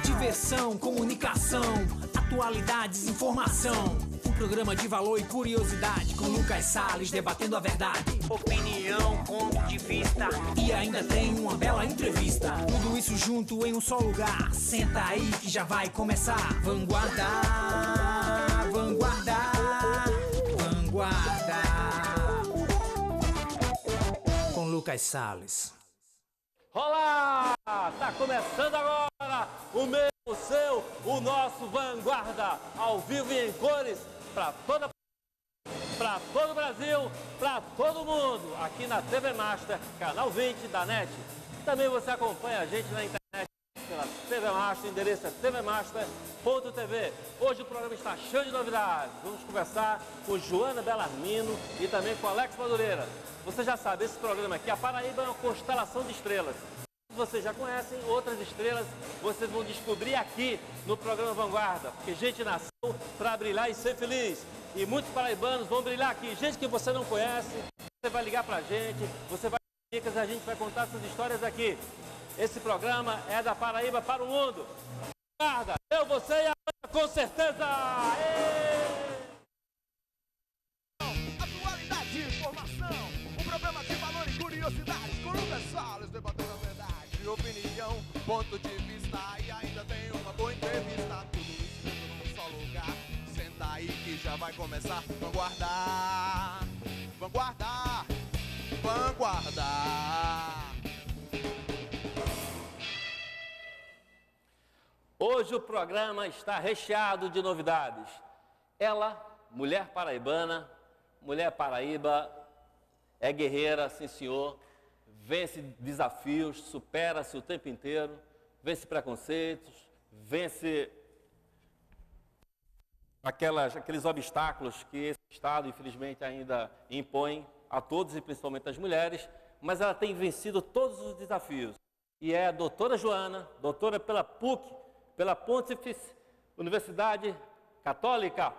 Diversão, comunicação, atualidades, informação. Um programa de valor e curiosidade com Lucas Salles debatendo a verdade. Opinião, ponto de vista. E ainda tem uma bela entrevista. Tudo isso junto em um só lugar. Senta aí que já vai começar. Vanguarda, vanguarda, vanguarda. Com Lucas Salles. Olá! Tá começando agora o meu, o seu, o nosso Vanguarda, ao vivo e em cores, para todo o Brasil, para todo mundo, aqui na TV Master, canal 20 da NET. Também você acompanha a gente na internet pela TV Master, o endereço é tvmaster.tv. Hoje o programa está cheio de novidades. Vamos conversar com Joana Bellarmino e também com Alex Madureira. Você já sabe, esse programa aqui, a Paraíba é uma constelação de estrelas. Vocês já conhecem outras estrelas, vocês vão descobrir aqui no programa Vanguarda, porque gente nasceu para brilhar e ser feliz. E muitos paraibanos vão brilhar aqui. Gente que você não conhece, você vai ligar para a gente, você vai dar dicas, a gente vai contar suas histórias aqui. Esse programa é da Paraíba para o mundo. Vanguarda, eu, você e a Ana, com certeza! Atualidade e informação, um programa de valor e curiosidade, com Lucas Salles debatendo a verdade, opinião, ponto de vista e ainda tem uma boa entrevista. Tudo isso num só lugar, senta aí que já vai começar. Vanguarda, vanguarda, vanguarda. Hoje o programa está recheado de novidades. Ela, mulher paraibana, mulher paraíba, é guerreira, sim senhor, vence desafios, supera-se o tempo inteiro, vence preconceitos, vence aqueles obstáculos que esse Estado, infelizmente, ainda impõe a todos e principalmente às mulheres, mas ela tem vencido todos os desafios. E é a doutora Joana, doutora pela PUC, pela Pontifícia Universidade Católica,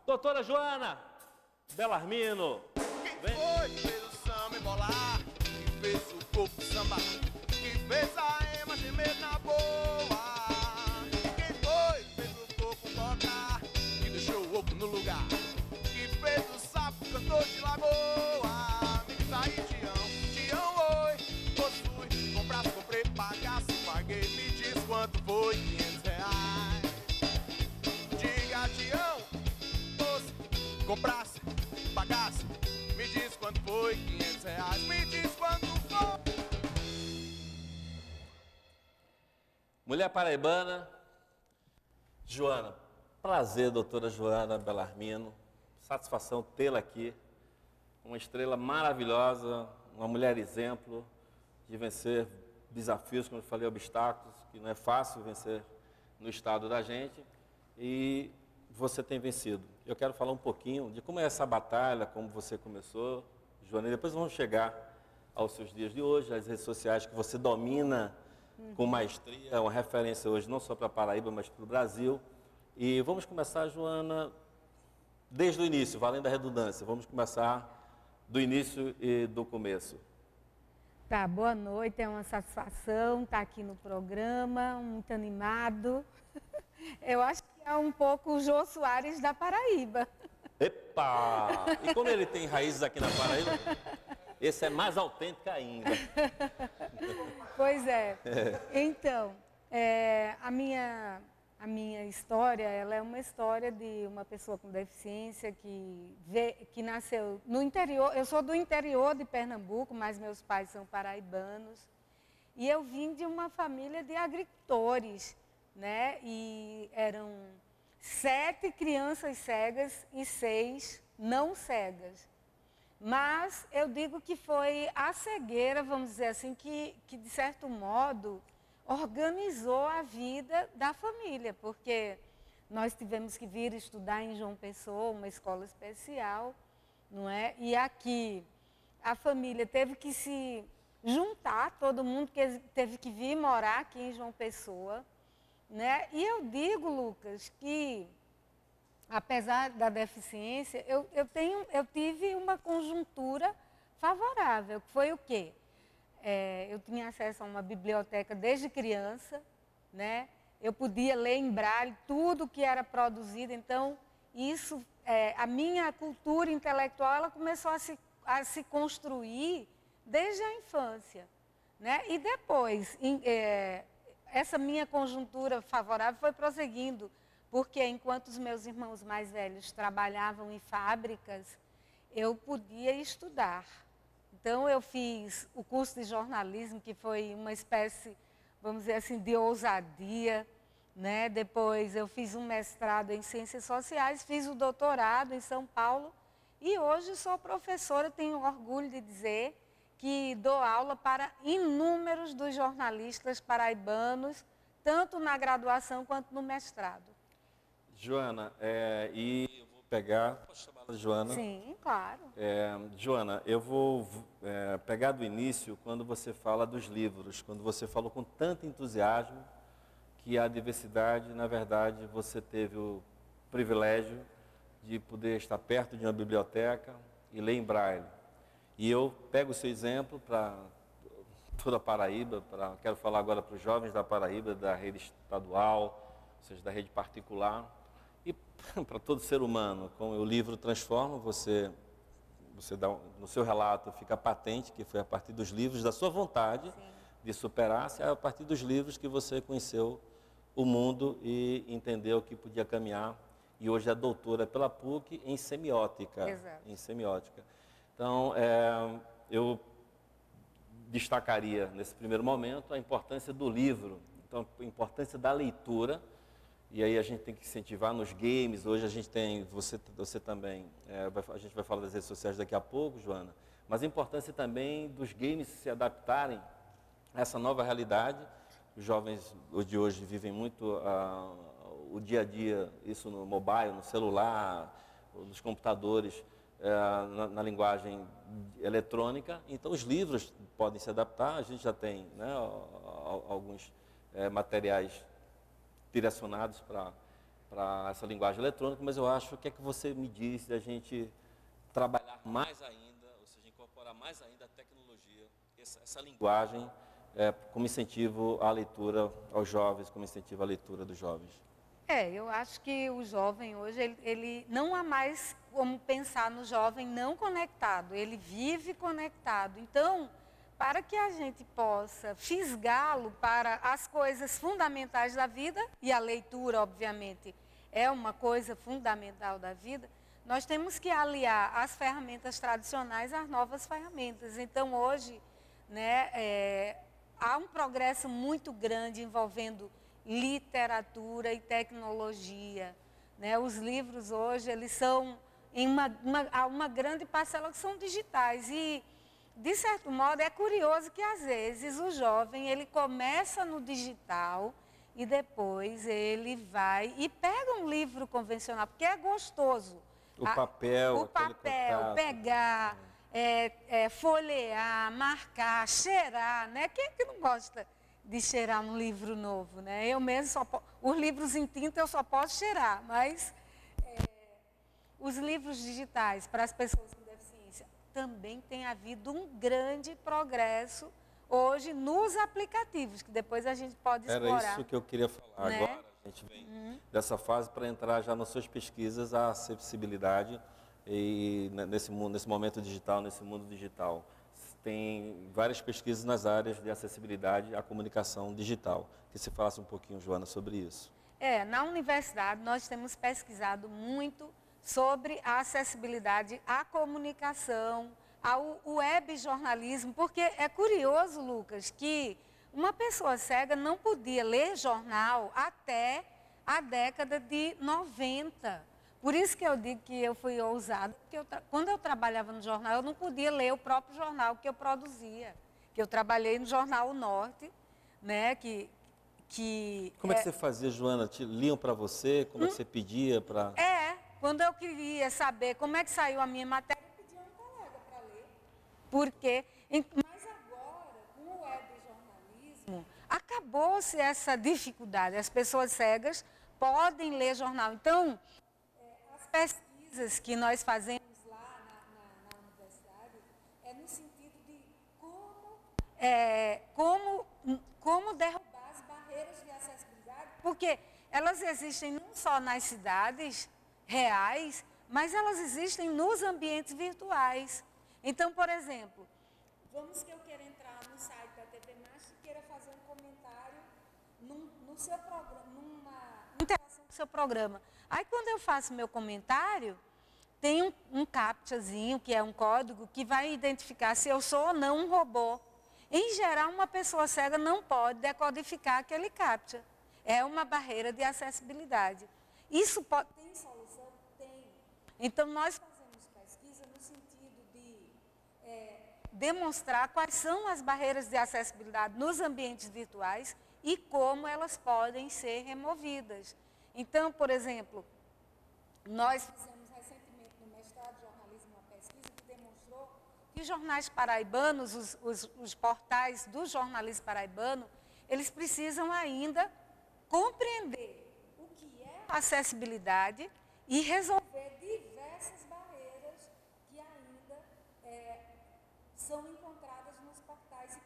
doutora Joana Bellarmino. Quem foi que fez o samba embolar, que fez o corpo sambar, que fez a ema gemer na boa? Quem foi que fez o corpo tocar, que deixou o oco no lugar, que fez o sapo cantor de lagoa? Me diz aí, Tião, oi, possui, comprasse, comprei, pagasse, paguei, me diz quanto foi, R$500. Diga, Tião, possui, comprasse, pagasse, me diz quanto foi, R$500, me diz quanto foi. Mulher paraibana, Joana, prazer, doutora Joana Bellarmino, satisfação tê-la aqui, uma estrela maravilhosa, uma mulher exemplo de vencer desafios, como eu falei, obstáculos, que não é fácil vencer no estado da gente, e você tem vencido. Eu quero falar um pouquinho de como é essa batalha, como você começou, Joana, e depois vamos chegar aos seus dias de hoje, às redes sociais que você domina com maestria, é uma referência hoje não só para a Paraíba, mas para o Brasil. E vamos começar, Joana, desde o início, valendo a redundância, vamos começar do início e do começo. Tá, boa noite, é uma satisfação estar aqui no programa, muito animado. Eu acho que é um pouco o Jô Soares da Paraíba. Epa! E como ele tem raízes aqui na Paraíba, esse é mais autêntico ainda. Pois é. Então, a minha história, ela é uma história de uma pessoa com deficiência que nasceu no interior. Eu sou do interior de Pernambuco, mas meus pais são paraibanos. E eu vim de uma família de agricultores, né? E eram 7 crianças cegas e 6 não cegas. Mas eu digo que foi a cegueira, vamos dizer assim, que de certo modo organizou a vida da família, porque nós tivemos que vir estudar em João Pessoa, uma escola especial, não é? E aqui a família teve que se juntar, todo mundo teve que vir morar aqui em João Pessoa, né? E eu digo, Lucas, que apesar da deficiência, eu tive uma conjuntura favorável, que foi o quê? eu tinha acesso a uma biblioteca desde criança, né? Eu podia ler em braille tudo que era produzido, então isso, a minha cultura intelectual, ela começou a se construir desde a infância, né? E depois, essa minha conjuntura favorável foi prosseguindo, porque enquanto os meus irmãos mais velhos trabalhavam em fábricas, eu podia estudar. Então, eu fiz o curso de jornalismo, que foi uma espécie, vamos dizer assim, de ousadia, né? Depois, eu fiz um mestrado em Ciências Sociais, fiz o doutorado em São Paulo e hoje sou professora, tenho orgulho de dizer que dou aula para inúmeros dos jornalistas paraibanos, tanto na graduação quanto no mestrado. Joana, e eu vou pegar... Posso chamá-la de Joana? Sim, claro. Joana, eu vou pegar do início quando você fala dos livros, quando você falou com tanto entusiasmo que a diversidade, na verdade, você teve o privilégio de poder estar perto de uma biblioteca e ler em braille. E eu pego o seu exemplo para toda a Paraíba, quero falar agora para os jovens da Paraíba, da rede estadual, ou seja, da rede particular, e para todo ser humano. Como o livro transforma, você dá, no seu relato fica patente que foi a partir dos livros, da sua vontade de superar-se, a partir dos livros que você conheceu o mundo e entendeu que podia caminhar. E hoje é doutora pela PUC em semiótica. Exato. Em semiótica. Então, eu destacaria nesse primeiro momento a importância do livro, então a importância da leitura. E aí a gente tem que incentivar nos games. Hoje a gente tem, você também, a gente vai falar das redes sociais daqui a pouco, Joana, mas a importância também dos games se adaptarem a essa nova realidade. Os jovens de hoje vivem muito o dia a dia, isso no mobile, no celular, nos computadores, na linguagem eletrônica. Então os livros podem se adaptar, a gente já tem, né, alguns materiais direcionados para essa linguagem eletrônica, mas eu acho, o que é que você me diz da gente trabalhar mais ainda, ou seja, incorporar mais ainda a tecnologia, essa linguagem, como incentivo à leitura aos jovens, como incentivo à leitura dos jovens? Eu acho que o jovem hoje, ele não há mais como pensar no jovem não conectado, ele vive conectado. Então, para que a gente possa fisgá-lo para as coisas fundamentais da vida, e a leitura, obviamente, é uma coisa fundamental da vida, nós temos que aliar as ferramentas tradicionais às novas ferramentas. Então, hoje, né, há um progresso muito grande envolvendo literatura e tecnologia, né? Os livros hoje, eles são, há uma grande parcela que são digitais e, de certo modo, é curioso que às vezes o jovem, ele começa no digital e depois ele vai e pega um livro convencional, porque é gostoso. O papel, pegar, folhear, marcar, cheirar, né? Quem é que não gosta de cheirar um livro novo, né? Eu mesmo os livros em tinta eu só posso cheirar, mas os livros digitais para as pessoas com deficiência também tem havido um grande progresso hoje nos aplicativos, que depois a gente pode explorar. Era isso que eu queria falar, né? Agora a gente vem dessa fase para entrar já nas suas pesquisas a acessibilidade e nesse momento digital, nesse mundo digital. Tem várias pesquisas nas áreas de acessibilidade à comunicação digital. Que você falasse um pouquinho, Joana, sobre isso. Na universidade nós temos pesquisado muito sobre a acessibilidade à comunicação, ao web jornalismo, porque é curioso, Lucas, que uma pessoa cega não podia ler jornal até a década de 90. Por isso que eu digo que eu fui ousada, porque quando eu trabalhava no jornal, eu não podia ler o próprio jornal que eu produzia. Que eu trabalhei no Jornal O Norte, né? Como é que você fazia, Joana? Liam para você? Como é que você pedia para... Quando eu queria saber como é que saiu a minha matéria, eu pedia a um colega para ler. Mas agora, com o web jornalismo, acabou-se essa dificuldade. As pessoas cegas podem ler jornal. Então, as pesquisas que nós fazemos lá na universidade é no sentido de como como derrubar as barreiras de acessibilidade, porque elas existem não só nas cidades reais, mas elas existem nos ambientes virtuais. Então, por exemplo, vamos que eu queira entrar no site da TV Marte e queira fazer um comentário no seu programa, numa interação com o seu programa. Aí, quando eu faço meu comentário, tem um captchazinho, que é um código, que vai identificar se eu sou ou não um robô. Em geral, uma pessoa cega não pode decodificar aquele captcha. É uma barreira de acessibilidade. Isso tem solução? Tem. Então, nós fazemos pesquisa no sentido de demonstrar quais são as barreiras de acessibilidade nos ambientes virtuais e como elas podem ser removidas. Então, por exemplo, nós fizemos recentemente no mestrado de jornalismo uma pesquisa que demonstrou que os jornais paraibanos, os portais do jornalismo paraibano, eles precisam ainda compreender o que é acessibilidade e resolver diversas barreiras que ainda são encontradas nos portais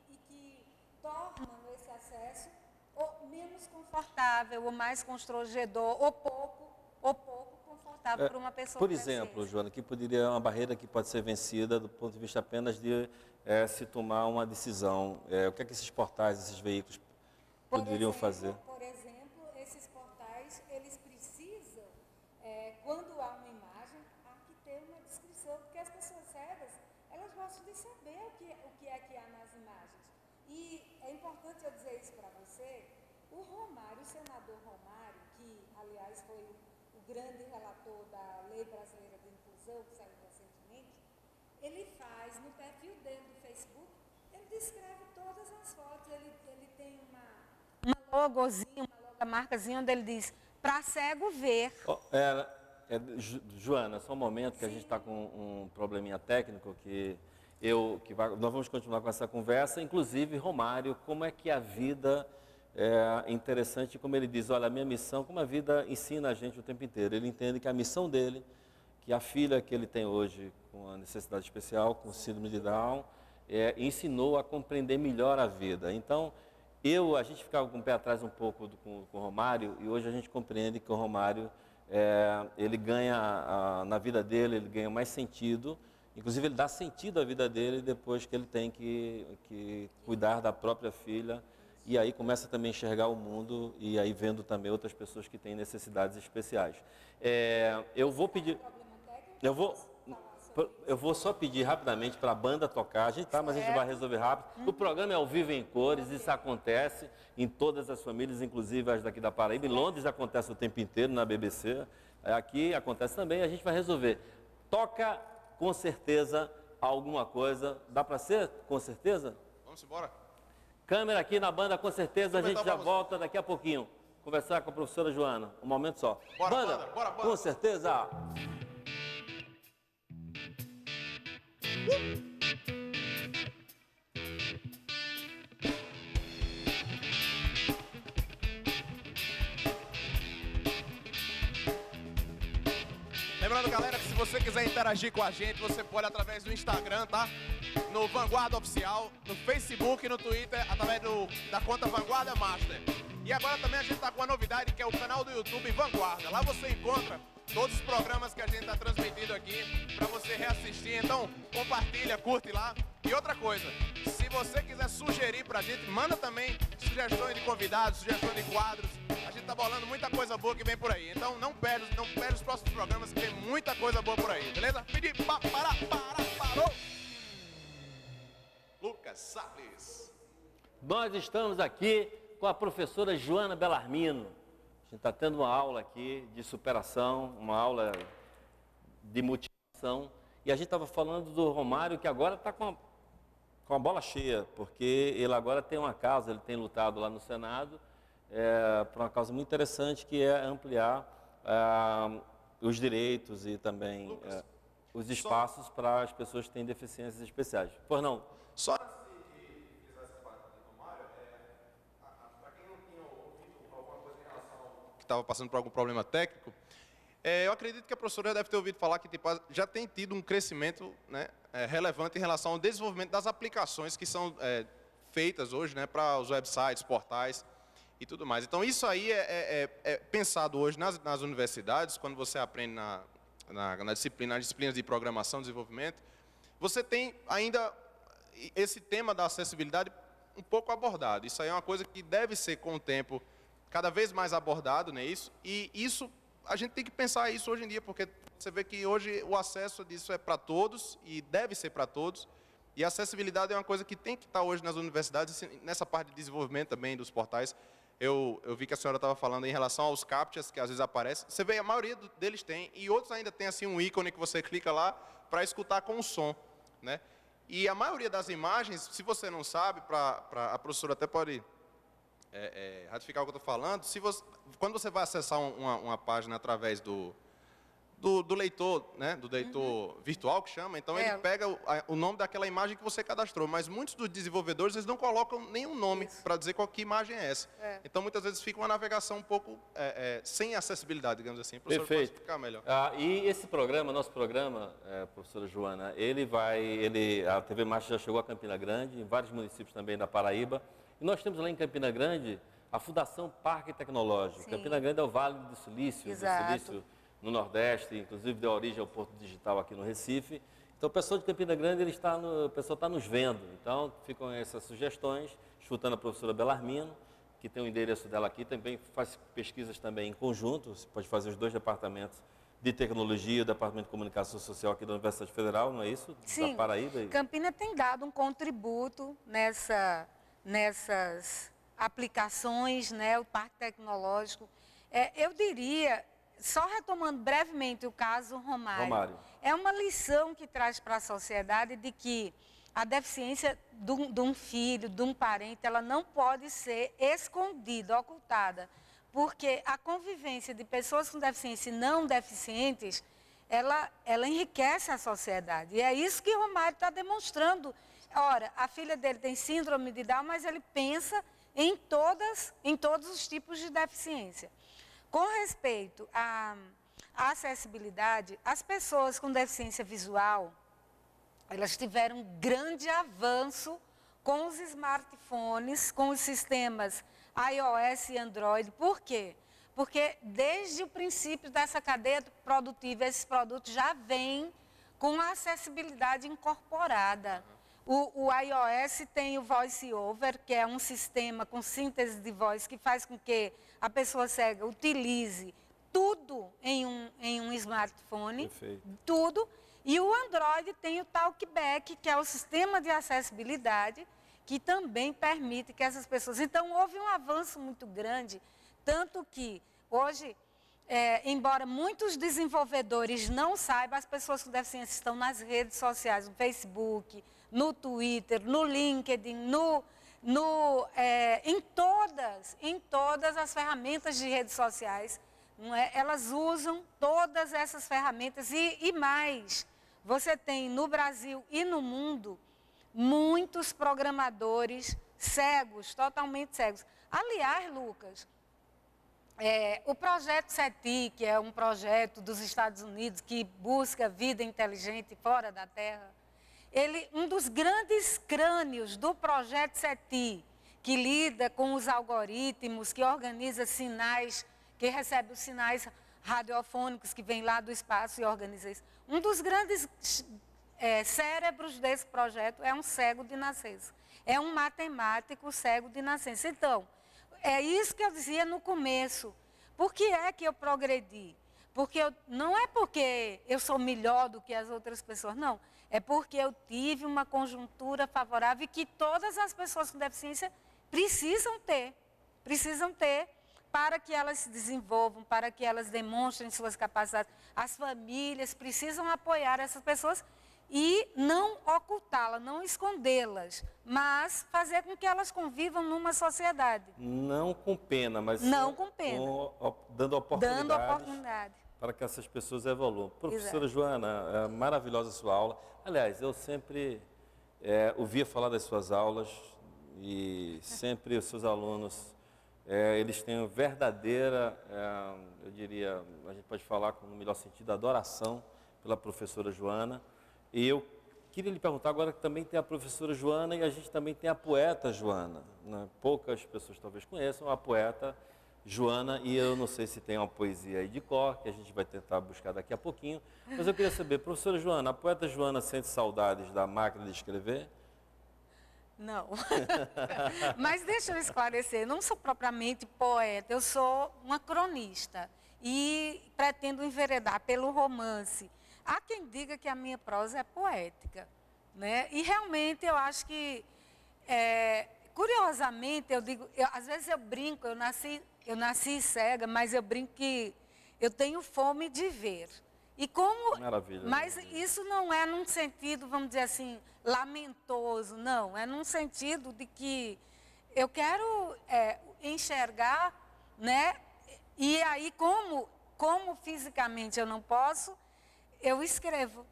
e que tornam esse acesso ou menos confortável, ou mais constrangedor, ou pouco confortável para uma pessoa. Por exemplo, Joana, que poderia uma barreira que pode ser vencida do ponto de vista apenas de se tomar uma decisão. O que é que esses portais, esses veículos poderiam fazer? Por exemplo, esses portais, eles precisam, quando há uma imagem, há que ter uma descrição, porque as pessoas cegas, elas gostam de saber o que é que há nas imagens. E é importante eu dizer isso para você, o senador Romário, que, aliás, foi o grande relator da Lei Brasileira de Inclusão, que saiu recentemente, ele faz, no perfil dele do Facebook, ele descreve todas as fotos, ele tem uma logozinha, uma marcazinha, onde ele diz, para cego ver. Joana, só um momento que a gente está com um probleminha técnico nós vamos continuar com essa conversa, inclusive, Romário, como é que a vida é interessante, como ele diz, olha, a minha missão, como a vida ensina a gente o tempo inteiro, ele entende que a missão dele, que a filha que ele tem hoje com a necessidade especial, com síndrome de Down, ensinou a compreender melhor a vida. Então, a gente ficava com o pé atrás um pouco com o Romário, e hoje a gente compreende que o Romário, ele ganha, na vida dele, ele ganha mais sentido, inclusive ele dá sentido à vida dele depois que ele tem que cuidar da própria filha, e aí começa também a enxergar o mundo, e aí vendo também outras pessoas que têm necessidades especiais. Eu vou pedir... Eu vou só pedir rapidamente para a banda tocar, mas a gente vai resolver rápido. O programa é ao vivo em cores, isso acontece em todas as famílias, inclusive as daqui da Paraíba. Em Londres acontece o tempo inteiro, na BBC. Aqui acontece também, a gente vai resolver. Toca, com certeza, alguma coisa. Dá para ser, com certeza? Vamos embora. Câmera aqui na banda, com certeza, a gente já volta daqui a pouquinho. Conversar com a professora Joana. Um momento só. Banda, bora. Com certeza. Lembrando, galera, que se você quiser interagir com a gente, você pode através do Instagram, tá? No Vanguarda Oficial, no Facebook e no Twitter, através da conta Vanguarda Master. E agora também a gente tá com uma novidade, que é o canal do YouTube Vanguarda. Lá você encontra todos os programas que a gente está transmitindo aqui para você reassistir. Então, compartilha, curte lá. E outra coisa, se você quiser sugerir para a gente, manda também sugestões de convidados, sugestões de quadros. A gente tá bolando muita coisa boa que vem por aí. Então, não perde os próximos programas, que tem muita coisa boa por aí, beleza? Pedi, parou! Lucas Salles. Nós estamos aqui com a professora Joana Bellarmino. A gente está tendo uma aula aqui de superação, uma aula de motivação. E a gente estava falando do Romário, que agora está com a bola cheia, porque ele agora tem uma causa, ele tem lutado lá no Senado, por uma causa muito interessante, que é ampliar os direitos e também os espaços para as pessoas que têm deficiências especiais. Pois não? Só antes de fizer essa parte do Romário, para quem não tinha ouvido alguma coisa em relação ao que estava passando por algum problema técnico, Eu acredito que a professora já deve ter ouvido falar que tipo, já tem tido um crescimento, né, relevante em relação ao desenvolvimento das aplicações que são feitas hoje, né, para os websites, portais e tudo mais. Então, isso aí é pensado hoje nas universidades, quando você aprende nas disciplinas de programação e desenvolvimento, você tem ainda esse tema da acessibilidade um pouco abordado. Isso aí é uma coisa que deve ser, com o tempo, cada vez mais abordado, né, isso, e isso, a gente tem que pensar isso hoje em dia, porque você vê que hoje o acesso disso é para todos e deve ser para todos, e a acessibilidade é uma coisa que tem que estar hoje nas universidades, nessa parte de desenvolvimento também dos portais. Eu vi que a senhora estava falando em relação aos captchas, que às vezes aparecem. Você vê, a maioria deles tem, e outros ainda tem assim, um ícone que você clica lá para escutar com o som, né? E a maioria das imagens, se você não sabe, a professora até pode ratificar o que eu estou falando, quando você vai acessar uma página através do leitor, né, do leitor virtual, que chama, então ele pega o nome daquela imagem que você cadastrou, mas muitos dos desenvolvedores, eles não colocam nenhum nome para dizer qual que imagem é essa. Então, muitas vezes, fica uma navegação um pouco sem acessibilidade, digamos assim. Professor, pode explicar melhor. E esse programa, nosso programa, professora Joana, a TV Marcha já chegou a Campina Grande, em vários municípios também da Paraíba, e nós temos lá em Campina Grande a Fundação Parque Tecnológico. Sim. Campina Grande é o Vale do Silício, no Nordeste, inclusive deu origem ao Porto Digital aqui no Recife. Então, o pessoal de Campina Grande, o pessoal está nos vendo. Então, ficam essas sugestões, escutando a professora Belarmino, que tem o endereço dela aqui, também faz pesquisas também em conjunto, você pode fazer os dois departamentos de tecnologia, o departamento de comunicação social aqui da Universidade Federal, não é isso? Sim, da Paraíba. Campina tem dado um contributo nessas aplicações, né, o Parque Tecnológico. Eu diria... Só retomando brevemente o caso Romário, é uma lição que traz para a sociedade de que a deficiência de um filho, de um parente, ela não pode ser escondida, ocultada, porque a convivência de pessoas com deficiência e não deficientes, ela enriquece a sociedade. E é isso que Romário está demonstrando. Ora, a filha dele tem síndrome de Down, mas ele pensa em todos os tipos de deficiência. Com respeito à acessibilidade, as pessoas com deficiência visual, elas tiveram um grande avanço com os smartphones, com os sistemas iOS e Android. Por quê? Porque desde o princípio dessa cadeia produtiva, esses produtos já vêm com a acessibilidade incorporada. O iOS tem o Voice Over, que é um sistema com síntese de voz que faz com que a pessoa cega utilize tudo em um smartphone. Perfeito. Tudo. E o Android tem o Talkback, que é o sistema de acessibilidade, que também permite que essas pessoas... Então, houve um avanço muito grande, tanto que hoje... embora muitos desenvolvedores não saibam, as pessoas com deficiência estão nas redes sociais, no Facebook, no Twitter, no LinkedIn, em todas as ferramentas de redes sociais. Não é? Elas usam todas essas ferramentas e mais. Você tem no Brasil e no mundo muitos programadores cegos, totalmente cegos. Aliás, Lucas... o projeto SETI, que é um projeto dos Estados Unidos que busca vida inteligente fora da Terra, um dos grandes crânios do projeto SETI, que lida com os algoritmos, que organiza sinais, que recebe os sinais radiofônicos que vêm lá do espaço e organiza isso. Um dos grandes cérebros desse projeto é um cego de nascença. É um matemático cego de nascença. Então, é isso que eu dizia no começo. Por que é que eu progredi? Não é porque eu sou melhor do que as outras pessoas, não. É porque eu tive uma conjuntura favorável e que todas as pessoas com deficiência precisam ter para que elas se desenvolvam, para que elas demonstrem suas capacidades. As famílias precisam apoiar essas pessoas e não ocultá-las, não escondê-las, mas fazer com que elas convivam numa sociedade. Não com pena, mas não com pena. Dando oportunidade para que essas pessoas evoluam. Professora Joana, maravilhosa a sua aula. Aliás, eu sempre ouvia falar das suas aulas e sempre os seus alunos Eles têm verdadeira, eu diria, a gente pode falar com o melhor sentido, adoração pela professora Joana. E eu queria lhe perguntar agora que também tem a professora Joana e a gente também tem a poeta Joana, né? Poucas pessoas talvez conheçam a poeta Joana, e eu não sei se tem uma poesia aí de cor, que a gente vai tentar buscar daqui a pouquinho. Mas eu queria saber, professora Joana, a poeta Joana sente saudades da máquina de escrever? Não. Mas deixa eu esclarecer, eu não sou propriamente poeta, eu sou uma cronista e pretendo enveredar pelo romance. Há quem diga que a minha prosa é poética, né? E realmente eu acho que, curiosamente, às vezes eu brinco, eu nasci cega, mas eu brinco que eu tenho fome de ver. E como, maravilha. Mas isso não é num sentido, vamos dizer assim, lamentoso, não. É num sentido de que eu quero enxergar, né? E aí, como fisicamente eu não posso, eu escrevo.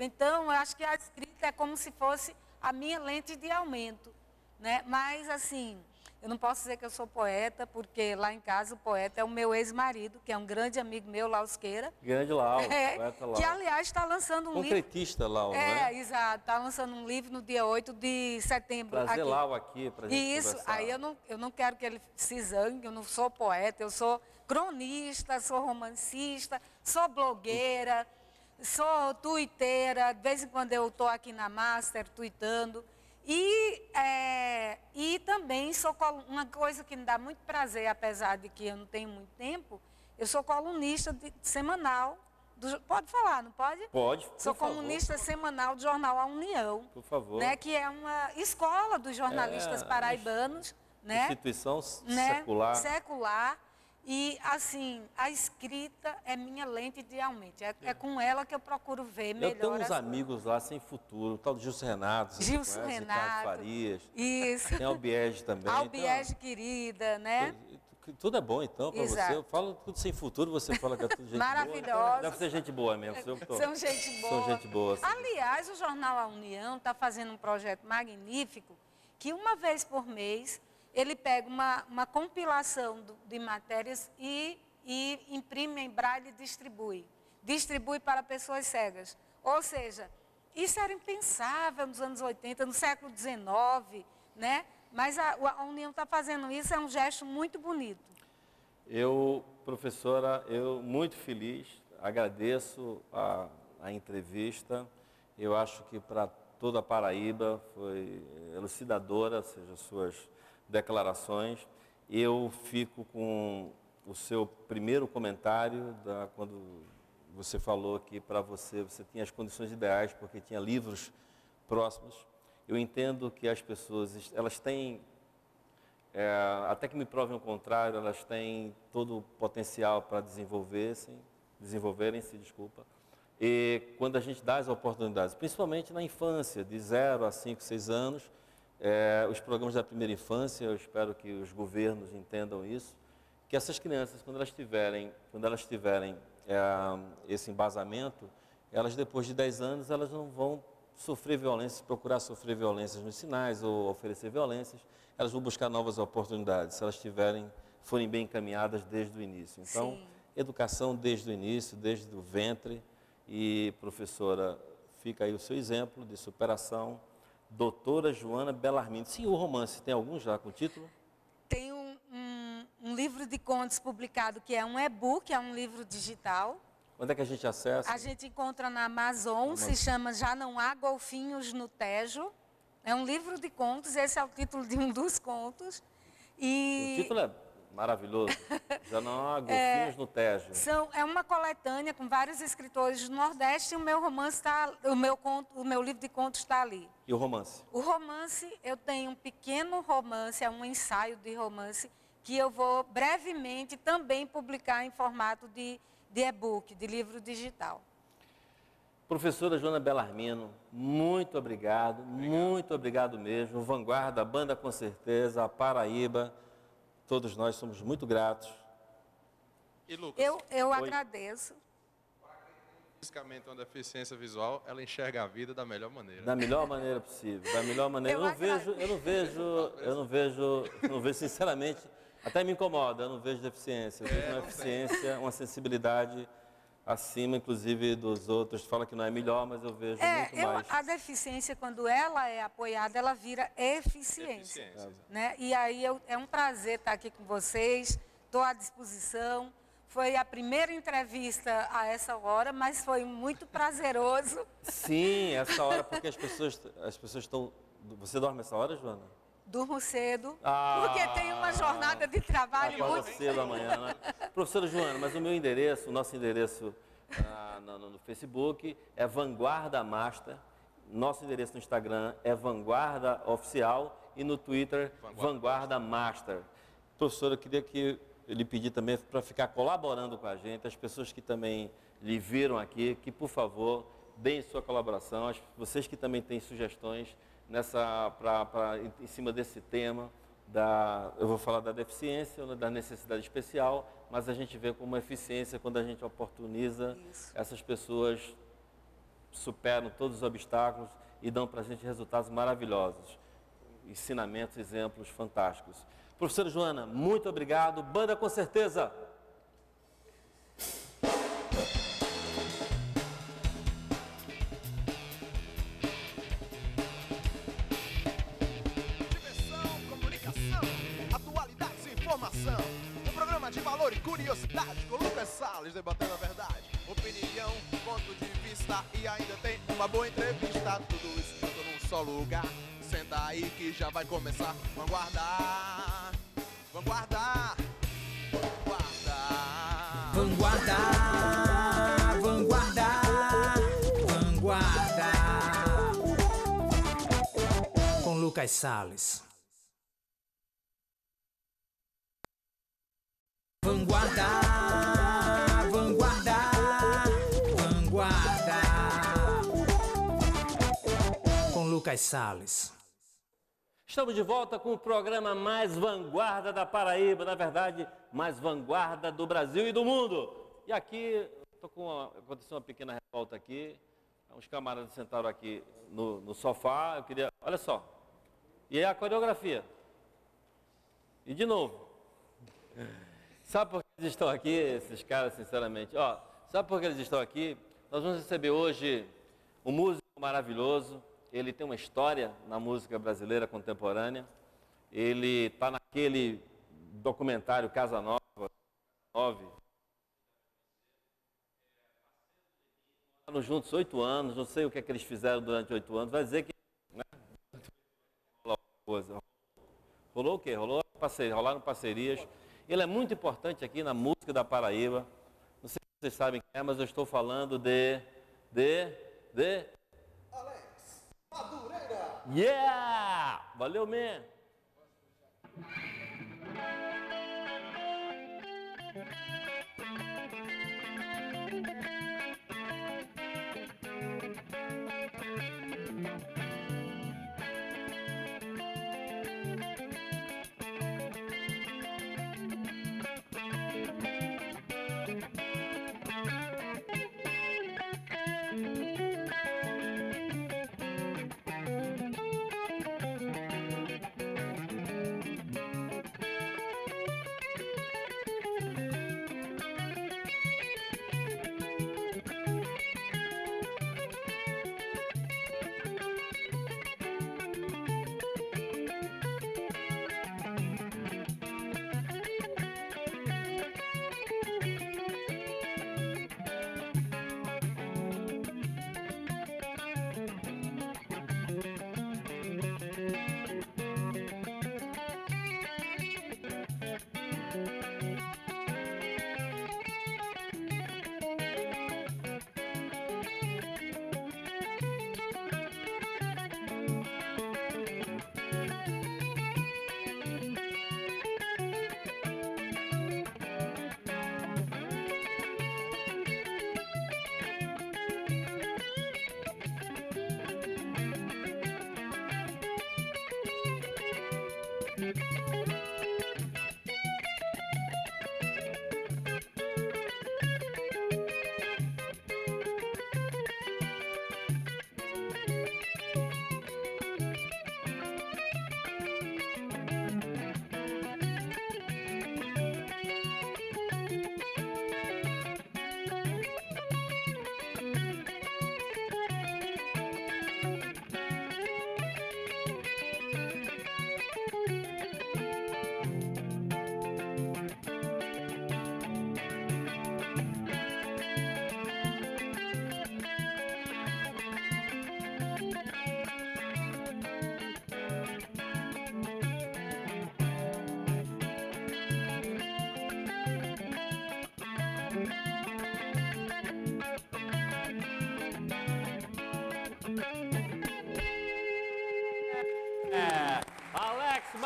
Então, eu acho que a escrita é como se fosse a minha lente de aumento, né? Mas, assim, eu não posso dizer que eu sou poeta, porque lá em casa o poeta é o meu ex-marido, que é um grande amigo meu, Lausqueira. Grande Lau, poeta Lau. Que, aliás, está lançando um concretista, livro. Lau, não é? Exato. Está lançando um livro no dia 8 de setembro. Trazer Lau aqui para a gente Isso, conversar. aí eu não quero que ele se zangue, eu não sou poeta, eu sou cronista, sou romancista, sou blogueira, sou tuiteira, de vez em quando eu estou aqui na Master tuitando. E também sou uma coisa que me dá muito prazer, apesar de que eu não tenho muito tempo, eu sou colunista semanal. Pode falar, não pode? Pode, por Sou favor. Colunista semanal do jornal A União. Por favor. Né, que é uma escola dos jornalistas paraibanos. Né, instituição né, secular. Secular. E, assim, a escrita é minha lente de aumento. É com ela que eu procuro ver melhor. Eu tenho uns amigos lá sem futuro, o tal de Gilson Renato. Gilson Renato. Ricardo Farias. Isso. Tem a Albiege também. A Albiege querida, né? Tudo é bom, então, para você. Eu falo tudo sem futuro, você fala que é tudo gente maravilhosa. boa. Deve ser gente boa mesmo. São gente boa. São gente boa. Sim. Aliás, o jornal A União está fazendo um projeto magnífico que uma vez por mês ele pega uma compilação de matérias e imprime em braille e distribui. Distribui para pessoas cegas. Ou seja, isso era impensável nos anos 80, no século XIX, né? Mas a União está fazendo isso, é um gesto muito bonito. Professora, muito feliz, agradeço a entrevista. Eu acho que para toda a Paraíba foi elucidadora, seja suas declarações. Eu fico com o seu primeiro comentário, quando você falou que para você tinha as condições ideais, porque tinha livros próximos. Eu entendo que as pessoas, elas têm, até que me provem o contrário, elas têm todo o potencial para desenvolverem-se, e quando a gente dá as oportunidades, principalmente na infância, de 0 a 5, 6 anos, os programas da primeira infância, eu espero que os governos entendam isso, que essas crianças, quando elas tiverem esse embasamento, elas depois de 10 anos, elas não vão sofrer violências, procurar sofrer violências nos sinais ou oferecer violências, elas vão buscar novas oportunidades, se elas forem bem encaminhadas desde o início. Então, sim, educação desde o início, desde o ventre, e professora, fica aí o seu exemplo de superação, doutora Joana Bellarmino. Sim, o romance, tem algum já com título? Tem um livro de contos publicado que é um e-book, é um livro digital. Onde é que a gente acessa? A gente encontra na Amazon, se chama Já Não Há Golfinhos no Tejo. É um livro de contos, esse é o título de um dos contos. O título é maravilhoso, Já Não Há Golfinhos no Tejo. É uma coletânea com vários escritores do Nordeste e o meu romance o meu livro de contos está ali. E o romance? O romance, eu tenho um pequeno romance, é um ensaio de romance, que eu vou brevemente também publicar em formato de e-book, de livro digital. Professora Joana Bellarmino, muito obrigado mesmo. Vanguarda, a banda com certeza, a Paraíba, todos nós somos muito gratos. E Lucas? Eu agradeço. fisicamente uma deficiência visual, ela enxerga a vida da melhor maneira. Da melhor maneira possível, da melhor maneira. Eu não vejo sinceramente, até me incomoda, eu não vejo deficiência. Eu vejo uma eficiência, uma sensibilidade acima, inclusive, dos outros. Fala que não é melhor, mas eu vejo muito mais. A deficiência, quando ela é apoiada, ela vira eficiência. Né? E aí é um prazer estar aqui com vocês, estou à disposição. Foi a primeira entrevista a essa hora, mas foi muito prazeroso. Sim, essa hora, porque as pessoas estão... Você dorme essa hora, Joana? Durmo cedo, porque tem uma jornada de trabalho muito cedo amanhã, né? Professora Joana, mas o meu endereço, o nosso endereço no Facebook é Vanguarda Master. Nosso endereço no Instagram é Vanguarda Oficial e no Twitter, Vanguarda Master. Professora, eu queria que lhe pedir também para ficar colaborando com a gente, as pessoas que também lhe viram aqui, que por favor deem sua colaboração, vocês que também têm sugestões em cima desse tema, eu vou falar da deficiência, da necessidade especial, mas a gente vê como eficiência quando a gente oportuniza, essas pessoas superam todos os obstáculos e dão para a gente resultados maravilhosos, ensinamentos, exemplos fantásticos. Professora Joana, muito obrigado. Banda com certeza. Diversão, comunicação, atualidades e informação. Um programa de valor e curiosidade com Lucas Salles debatendo a verdade. Opinião, ponto de vista e ainda tem uma boa entrevista. Tudo isso junto num só lugar. Senta aí que já vai começar. Vanguarda, vanguarda, vanguarda. Vanguarda, vanguarda, vanguarda. Com Lucas Salles. Vanguarda, vanguarda, vanguarda. Com Lucas Salles. Estamos de volta com o programa mais vanguarda da Paraíba, na verdade, mais vanguarda do Brasil e do mundo. E aqui, aconteceu uma pequena revolta aqui, uns camaradas sentaram aqui no sofá, olha só, e é a coreografia. E de novo, sabe por que eles estão aqui, esses caras, sinceramente? Sabe por que eles estão aqui? Nós vamos receber hoje um músico maravilhoso. Ele tem uma história na música brasileira contemporânea. Ele está naquele documentário Casa Nova, 9. Estavam juntos 8 anos, não sei o que é que eles fizeram durante 8 anos. Vai dizer que... Né? Rolou o quê? Rolaram parcerias. Ele é muito importante aqui na música da Paraíba. Não sei se vocês sabem quem é, mas eu estou falando de Madureira! Yeah! Valeu, man!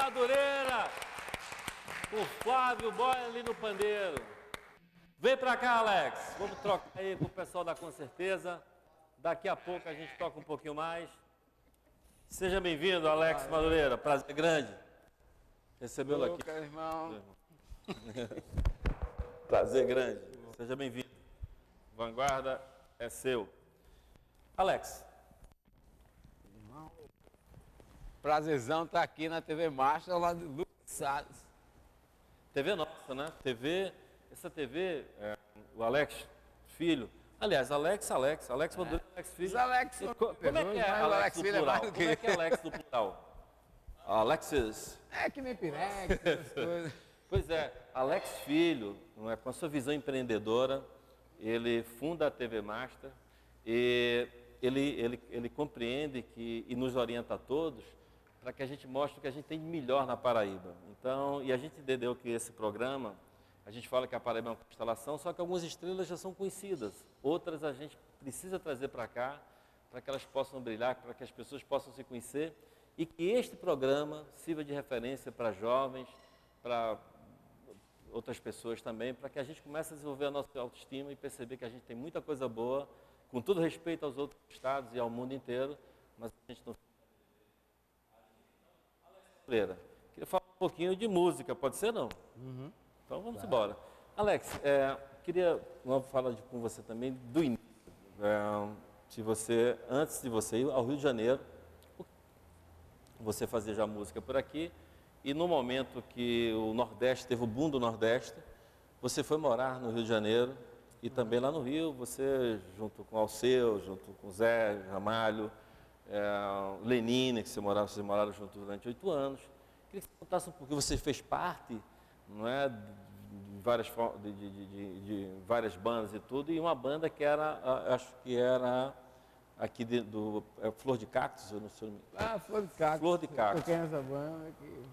Madureira, o Flávio Boy ali no pandeiro. Vem pra cá, Alex. Vamos trocar aí com o pessoal da Com Certeza. Daqui a pouco a gente toca um pouquinho mais. Seja bem-vindo, Alex Madureira. Prazer grande recebê-lo aqui. Irmão. Prazer grande. Seja bem-vindo. Vanguarda é seu. Alex. Irmão. Prazerzão estar aqui na TV Master, ao lado do Lucas Salles. TV nossa, né? Essa TV, o Alex Filho. Aliás, Alex Madureira, Alex Filho. Os Alex, Como é que é Alex do plural? Como é que é Alex do plural? Alexis. É que nem Pirex, essas coisas. Pois é, Alex Filho, não é, com a sua visão empreendedora, ele funda a TV Master e ele compreende e nos orienta a todos para que a gente mostre o que a gente tem de melhor na Paraíba. Então, e a gente entendeu que esse programa, a gente fala que a Paraíba é uma constelação, só que algumas estrelas já são conhecidas, outras a gente precisa trazer para cá, para que elas possam brilhar, para que as pessoas possam se conhecer e que este programa sirva de referência para jovens, para outras pessoas também, para que a gente comece a desenvolver a nossa autoestima e perceber que a gente tem muita coisa boa, com todo respeito aos outros estados e ao mundo inteiro, mas a gente não... Alex, queria falar um pouquinho de música, pode ser não? Uhum. Então vamos embora. Alex, queria falar com você também do início. Antes de você ir ao Rio de Janeiro, você fazia já música por aqui, e no momento que o Nordeste, teve o boom do Nordeste, você foi morar no Rio de Janeiro, e também lá no Rio, você, junto com Alceu, junto com Zé Ramalho, Lenine, que vocês moraram juntos durante 8 anos. Queria que você contasse um pouquinho, você fez parte, não é, de várias bandas e tudo, e uma banda que era, acho que era aqui do Flor de Cactos, eu não sei. Flor de Cactos. Flor de Cactos. Eu toquei nessa banda que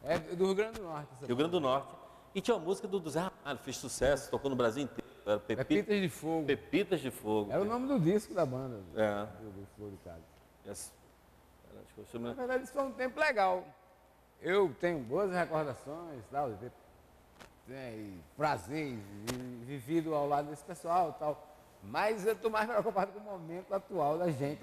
é do Rio Grande do Norte. Rio Grande do Norte. E tinha uma música do Zé Ramalho, fez sucesso, tocou no Brasil inteiro. Era Pepitas de Fogo. Pepitas de Fogo. Era o nome do disco da banda. Do Flor de Cactos. Yes. Na verdade, isso foi um tempo legal. Eu tenho boas recordações, tal, e prazer, vivido ao lado desse pessoal e tal. Mas eu estou mais preocupado com o momento atual da gente.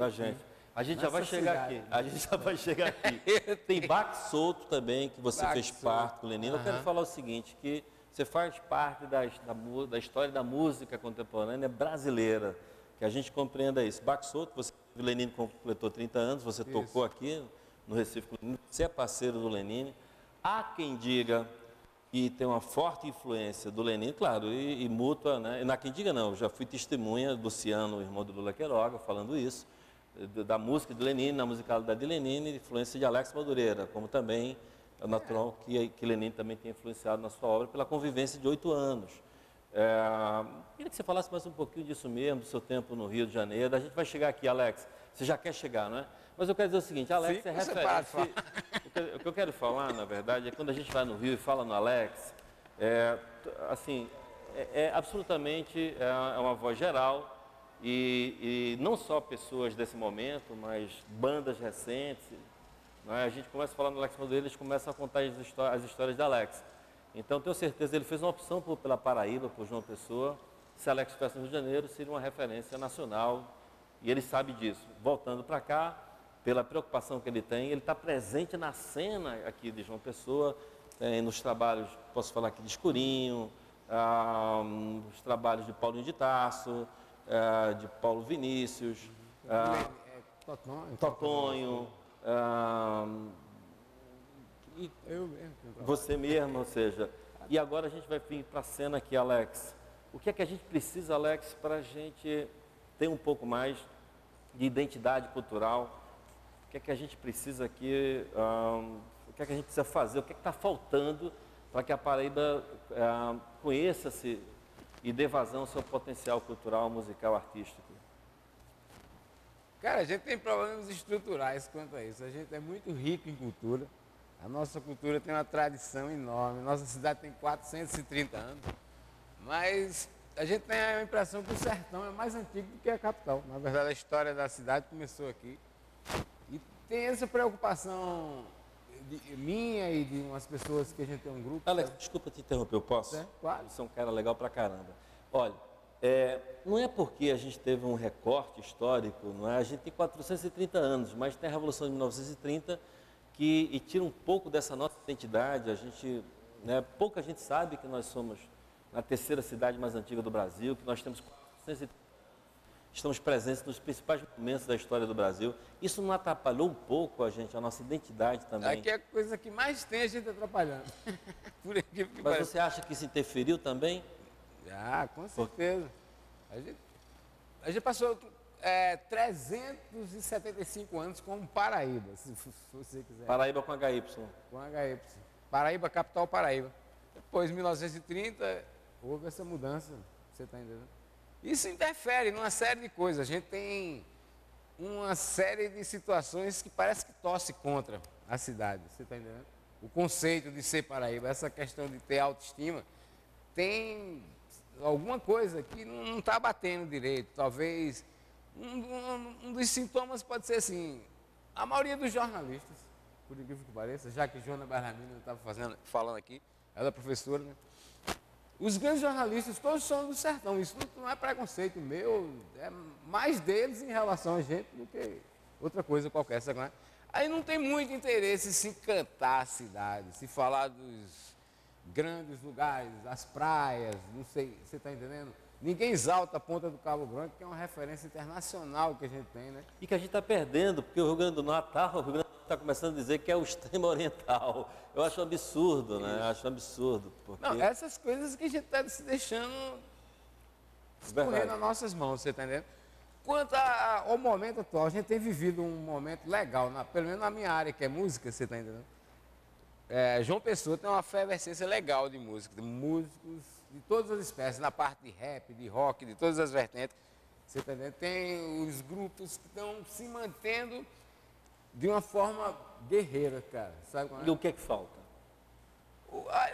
A gente já vai chegar aqui. A gente já vai chegar aqui. Tem Baque Solto também, que você fez parte com o Lenine. Eu quero falar o seguinte, que você faz parte da história da música contemporânea brasileira, que a gente compreenda isso. Baque Solto, o Lenine completou 30 anos, você tocou aqui no Recife, você é parceiro do Lenine. Há quem diga que tem uma forte influência do Lenine, claro, e mútua, né? E não há quem diga não, eu já fui testemunha do Luciano, irmão do Lula Queiroga, falando isso, da música de Lenine, na musicalidade de Lenine, influência de Alex Madureira, como também é natural que Lenine também tenha influenciado na sua obra pela convivência de 8 anos. Queria que você falasse mais um pouquinho disso mesmo, do seu tempo no Rio de Janeiro. A gente vai chegar aqui, Alex. Você já quer chegar, não é? Mas eu quero dizer o seguinte, Alex é referência. O que eu quero falar, na verdade, é quando a gente vai no Rio e fala no Alex, absolutamente uma voz geral e não só pessoas desse momento, mas bandas recentes. Não é? A gente começa a falar no Alex Madureira, eles começam a contar as histórias da Alex. Então, tenho certeza, ele fez uma opção pela Paraíba, por João Pessoa. Se Alex estivesse no Rio de Janeiro, seria uma referência nacional. E ele sabe disso. Voltando para cá, pela preocupação que ele tem, ele está presente na cena aqui de João Pessoa, nos trabalhos, posso falar aqui de Escurinho, nos trabalhos de Paulinho de Tarso, de Paulo Vinícius, Totonho, eu mesmo. Você mesmo, ou seja, e agora a gente vai vir para a cena aqui, Alex. O que é que a gente precisa, Alex, para a gente ter um pouco mais de identidade cultural? O que é que a gente precisa aqui, o que é que a gente precisa fazer, o que é que está faltando para que a Paraíba conheça-se e dê vazão ao seu potencial cultural, musical, artístico? Cara, a gente tem problemas estruturais quanto a isso. A gente é muito rico em cultura. A nossa cultura tem uma tradição enorme. Nossa cidade tem 430 anos. Mas a gente tem a impressão que o sertão é mais antigo do que a capital. Na verdade, a história da cidade começou aqui. E tem essa preocupação minha e de umas pessoas que a gente tem um grupo. Alex, desculpa te interromper, eu posso? É, claro. Você é um cara legal pra caramba. Olha, não é porque a gente teve um recorte histórico, não é? A gente tem 430 anos, mas tem a Revolução de 1930 e tira um pouco dessa nossa identidade. A gente, né, pouca gente sabe que nós somos a terceira cidade mais antiga do Brasil, que nós temos 430, estamos presentes nos principais momentos da história do Brasil. Isso não atrapalhou um pouco a gente, a nossa identidade também? Aqui é a coisa que mais tem a gente atrapalhando. Por incrível que Mas pareça. você acha que isso interferiu também? Ah, com certeza. A gente passou 375 anos como Paraíba, se você quiser. Paraíba com HY. Com HY. Paraíba, capital Paraíba. Depois, em 1930, houve essa mudança, você está entendendo? Isso interfere numa série de coisas. A gente tem uma série de situações que parece que torce contra a cidade, você está entendendo? O conceito de ser Paraíba, essa questão de ter autoestima, tem alguma coisa que não está batendo direito. Talvez um dos sintomas pode ser assim, a maioria dos jornalistas, por incrível que pareça, já que Joana Berlamino estava falando aqui, ela é professora, né? Os grandes jornalistas todos são do sertão. Isso não é preconceito meu, é mais deles em relação a gente do que outra coisa qualquer, sabe? Né? Aí não tem muito interesse em se encantar a cidade, se falar dos grandes lugares, as praias, não sei, você está entendendo? Ninguém exalta a Ponta do Cabo Branco, que é uma referência internacional que a gente tem, né? E que a gente está perdendo, porque o Rio Grande do Norte está começando a dizer que é o extremo oriental. Eu acho um absurdo, né? Eu acho um absurdo. Porque... Não, essas coisas que a gente está se deixando escorrer nas nossas mãos, você está entendendo? Quanto ao momento atual, a gente tem vivido um momento legal, pelo menos na minha área, que é música, você está entendendo? João Pessoa tem uma efervescência legal de música, de músicos de todas as espécies, na parte de rap, de rock, de todas as vertentes. Você está entendendo? Tem os grupos que estão se mantendo de uma forma guerreira, cara. Sabe qual é? E o que é que falta?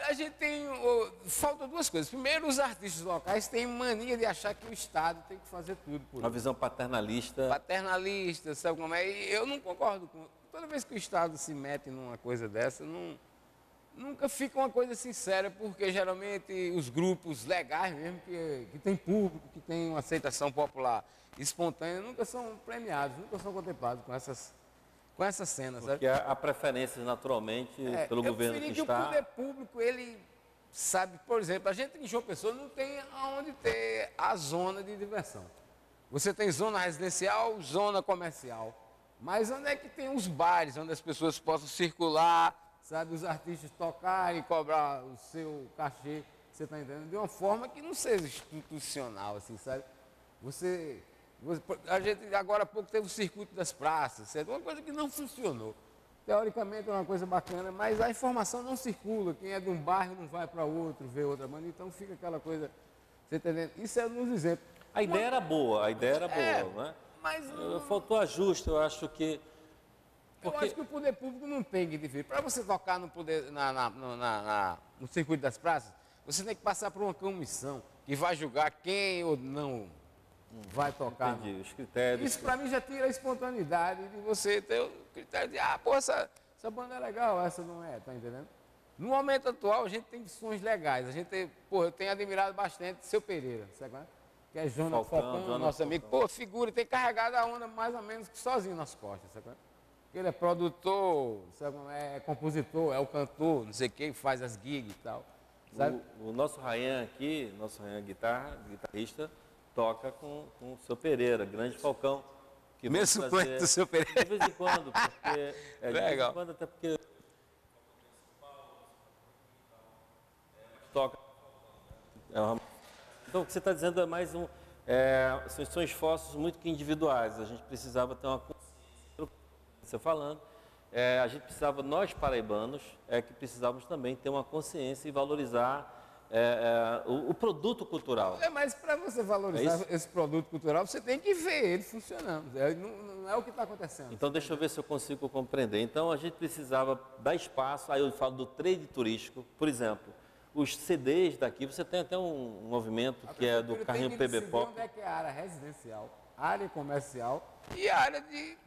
A gente tem... faltam duas coisas. Primeiro, os artistas locais têm mania de achar que o Estado tem que fazer tudo por Uma eles. visão paternalista. Paternalista, sabe como é? E eu não concordo com... Toda vez que o Estado se mete numa coisa dessa, nunca fica uma coisa sincera, porque geralmente os grupos legais mesmo, que tem público, que tem uma aceitação popular espontânea, nunca são premiados, nunca são contemplados com essas cenas, sabe? Porque há preferências naturalmente pelo governo que está. O poder público, ele sabe, por exemplo, a gente em João Pessoa não tem aonde ter a zona de diversão. Você tem zona residencial, zona comercial. Mas onde é que tem os bares, onde as pessoas possam circular, sabe, os artistas tocarem, cobrar o seu cachê, você está entendendo? De uma forma que não seja institucional, assim, sabe? A gente agora há pouco teve o circuito das praças, certo? Uma coisa que não funcionou. Teoricamente é uma coisa bacana, mas a informação não circula. Quem é de um bairro não vai para outro, vê outra banda, então fica aquela coisa, você está entendendo? Isso é um dos exemplos. A ideia era boa, não é? Mas faltou ajuste, eu acho que... Eu acho que o poder público não tem que dividir. Para você tocar no circuito das praças, você tem que passar por uma comissão que vai julgar quem ou não vai tocar. Entendi, os critérios. Isso para mim já tira a espontaneidade de você ter o critério de, essa banda é legal, essa não é, tá entendendo? No momento atual, a gente tem sons legais. Eu tenho admirado bastante Seu Pereira, sabe qual é? Que é Jonas Falcão, nosso amigo. Pô, figura, tem carregado a onda mais ou menos que sozinho nas costas, sabe qual é? Ele é produtor, sabe, é compositor, é o cantor, não sei quem, faz as gigs e tal. Sabe? O nosso Rayan aqui, guitarrista, toca com o Seu Pereira, grande Falcão. Que mesmo quanto do Seu Pereira? De vez em quando, porque... Legal. De vez em quando, até porque... Toca... Então, o que você está dizendo é mais são esforços muito que individuais. A gente precisava ter uma você falando, a gente precisava, nós paraibanos, que precisávamos também ter uma consciência e valorizar o produto cultural. Mas para você valorizar esse produto cultural, você tem que ver ele funcionando. Não é o que está acontecendo. Então, deixa eu ver se eu consigo compreender. Então, a gente precisava dar espaço, aí eu falo do trade turístico, por exemplo, os CDs daqui, você tem até um movimento que é do carrinho PB Pop. Onde é que é a área residencial, área comercial e a área de...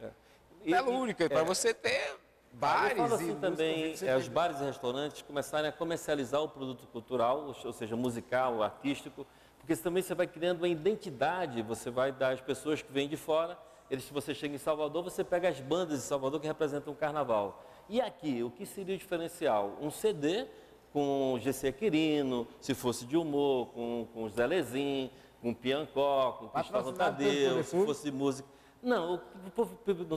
telúrica, para você ter bares Eu falo e assim música, também, você os tem- bares e restaurantes começarem a comercializar o produto cultural, ou seja, musical, artístico, porque também você vai criando uma identidade, você vai dar às pessoas que vêm de fora, se você chega em Salvador, você pega as bandas de Salvador que representam o carnaval. E aqui, o que seria o diferencial? Um CD com GC Quirino, se fosse de humor, com Zé Lezin, com Piancó, com Cristóvão Patrocinado pelo Tadeu, poder se público? fosse de música. Não, não estou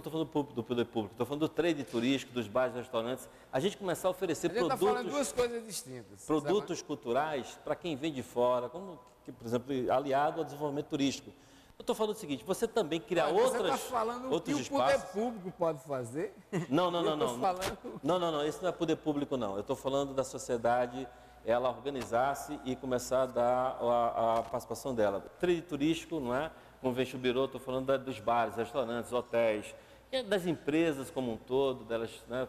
falando do poder público, estou falando do trade turístico, dos bares e restaurantes. A gente começar a oferecer A gente está falando produtos, duas coisas distintas. produtos culturais para quem vem de fora, como, por exemplo, aliado ao desenvolvimento turístico. Eu estou falando o seguinte, você também criar Sabe? Você está falando o outros que o poder espaços. público pode fazer? Não, não, Eu não, tô não. falando- Não, esse não é poder público, não. Eu estou falando da sociedade, ela organizar-se e começar a dar a participação dela. Trade turístico, não é? Convention Bureau, estou falando dos bares, restaurantes, hotéis, e das empresas como um todo, delas, né,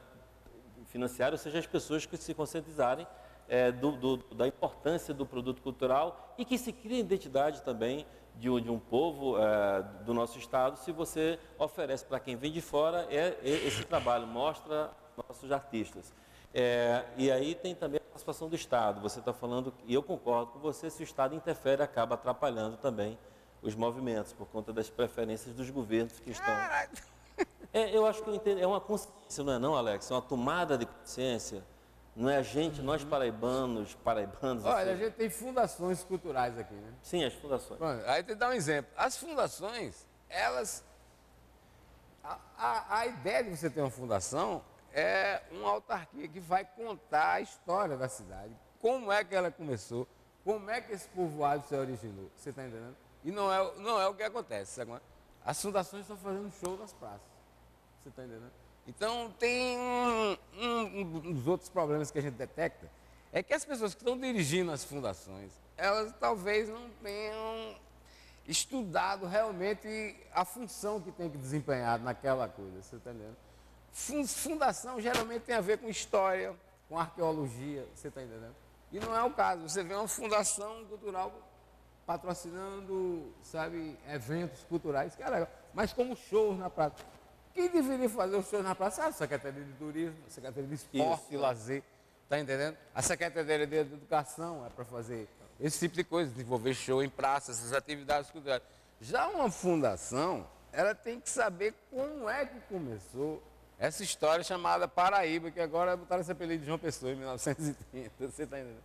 financiarem, ou seja, as pessoas que se conscientizarem da importância do produto cultural e que se crie identidade também de um povo do nosso estado, se você oferece para quem vem de fora esse trabalho, mostra nossos artistas. E aí tem também a participação do Estado. Você está falando, e eu concordo com você, se o Estado interfere, acaba atrapalhando também os movimentos, por conta das preferências dos governos que estão... eu acho que eu entendo, é uma consciência, não é não, Alex? É uma tomada de consciência. Não é a gente, nós paraibanos... Olha, a assim. gente tem fundações culturais aqui, né? Sim, as fundações. Bom, aí eu te dar um exemplo. As fundações, elas... A ideia de você ter uma fundação é uma autarquia que vai contar a história da cidade, como é que ela começou, como é que esse povoado se originou. Você está entendendo? E não é o que acontece. Sabe? As fundações estão fazendo show nas praças. Você está entendendo? Então, tem um dos outros problemas que a gente detecta, é que as pessoas que estão dirigindo as fundações, elas talvez não tenham estudado realmente a função que tem que desempenhar naquela coisa. Você está entendendo? Fundação geralmente tem a ver com história, com arqueologia, você está entendendo? E não é o caso. Você vê uma fundação cultural patrocinando, sabe, eventos culturais, que é legal. Mas como shows na praça. Quem deveria fazer os shows na praça? A Secretaria de Turismo, a Secretaria de Esporte e Lazer, está entendendo? A Secretaria de Educação é para fazer esse tipo de coisa, desenvolver show em praças, essas atividades culturais. Já uma fundação, ela tem que saber como é que começou essa história chamada Paraíba, que agora botaram esse apelido de João Pessoa em 1930, você está entendendo?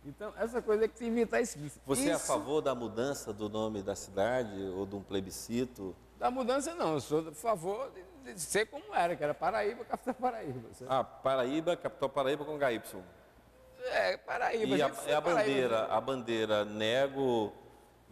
Então, essa coisa é que tem que estar explícita. Você é a favor da mudança do nome da cidade ou de um plebiscito? Da mudança não, eu sou a favor de ser como era, que era Paraíba, capital Paraíba. Certo? Paraíba, capital Paraíba com HY. Paraíba. E gente foi a Paraíba. bandeira nego,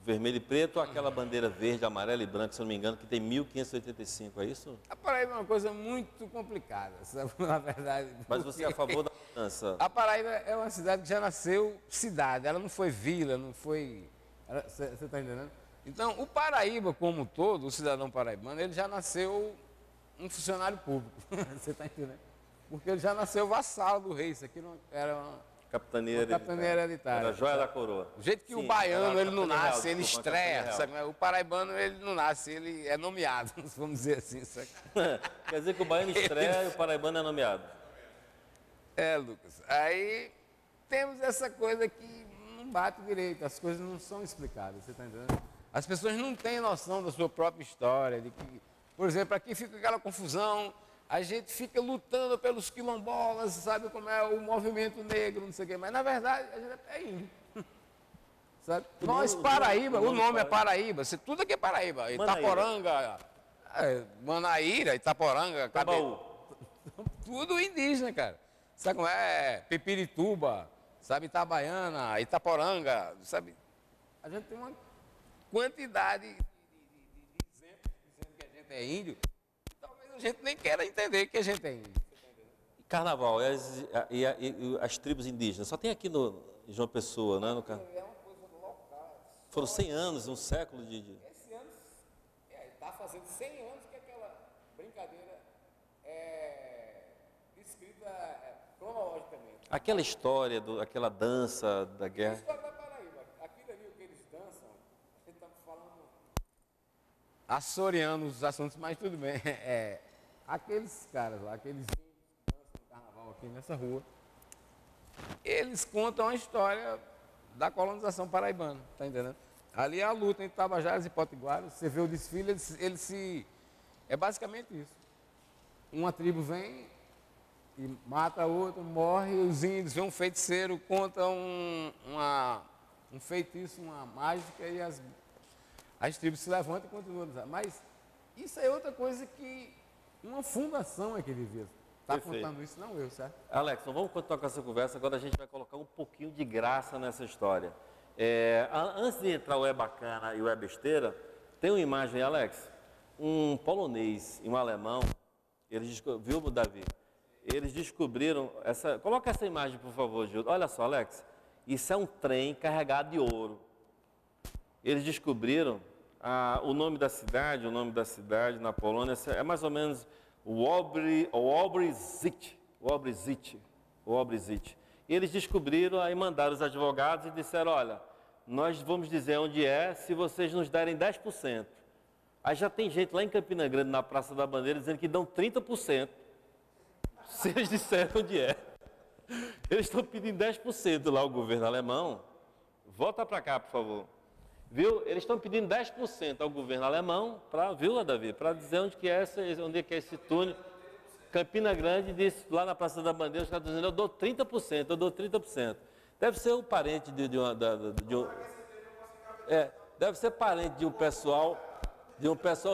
vermelho e preto, ou aquela bandeira verde, amarela e branca, se eu não me engano, que tem 1585, é isso? A Paraíba é uma coisa muito complicada, sabe? Na verdade. Mas você é a favor da mudança? A Paraíba é uma cidade que já nasceu cidade, ela não foi vila, não foi... Você está entendendo? Então, o Paraíba como um todo, o cidadão paraibano, ele já nasceu um funcionário público, você está entendendo? Porque ele já nasceu vassalo do rei, isso aqui não era uma Capitania hereditária. Era a joia da coroa. Do jeito que Sim, o baiano, era a ele não capitania nasce, real, ele desculpa, a estreia, capitania sabe? O paraibano, ele não nasce, ele é nomeado, vamos dizer assim, sabe? Quer dizer que o baiano estreia e o paraibano é nomeado. Lucas, aí temos essa coisa que não bate direito, as coisas não são explicadas, você está entendendo? As pessoas não têm noção da sua própria história, de que, por exemplo, aqui fica aquela confusão, a gente fica lutando pelos quilombolas, sabe como é o movimento negro, não sei o quê, mas na verdade a gente é índio. Sabe? Nós, Paraíba, o nome é Paraíba, tudo aqui é Paraíba, Itaporanga, Manaíra, Itaporanga, Tabaú. Tudo indígena, cara. Sabe como é? Pepirituba, sabe, Itabaiana, Itaporanga, sabe? A gente tem uma quantidade de exemplos dizendo que a gente é índio, e talvez a gente nem queira entender que a gente é índio. Carnaval, e as tribos indígenas, só tem aqui no João Pessoa, né? É uma coisa local. Foram 100 anos, um século de... Esse ano, está fazendo 100 anos que aquela brincadeira é descrita cronologicamente. Aquela história, aquela dança da A guerra... história da Paraíba, aquilo ali que eles dançam, a gente está falando açoriano os assuntos, mas tudo bem. Aqueles caras lá, aqueles índios aqui nessa rua. Eles contam a história da colonização paraibana, tá entendendo? Ali é a luta entre Tabajaras e Potiguaras, você vê o desfile, é basicamente isso. Uma tribo vem e mata a outra, morre, os índios, vê um feiticeiro, conta um feitiço, uma mágica, e as tribos se levantam e continuam. Mas isso é outra coisa que uma fundação é que devia estar contando isso, não eu, certo? Alex, então vamos continuar com essa conversa, agora a gente vai colocar um pouquinho de graça nessa história. Antes de entrar o É Bacana e o É Besteira, tem uma imagem, Alex, um polonês e um alemão, viu, Davi? Eles descobriram, coloca essa imagem, por favor, Gildo. Olha só, Alex, isso é um trem carregado de ouro. Eles descobriram o nome da cidade na Polônia, é mais ou menos Wałbrzych. E eles descobriram, aí mandaram os advogados e disseram, olha, nós vamos dizer onde é se vocês nos derem 10%. Aí já tem gente lá em Campina Grande, na Praça da Bandeira, dizendo que dão 30%. Se eles disserem onde é. Eles estão pedindo 10% lá, o governo alemão. Volta para cá, por favor. Viu? Eles estão pedindo 10% ao governo alemão, viu, Davi? Para dizer onde é esse túnel. Campina Grande disse, lá na Praça da Bandeira, os caras dizendo, eu dou 30%. Deve ser o parente deve ser parente de um pessoal,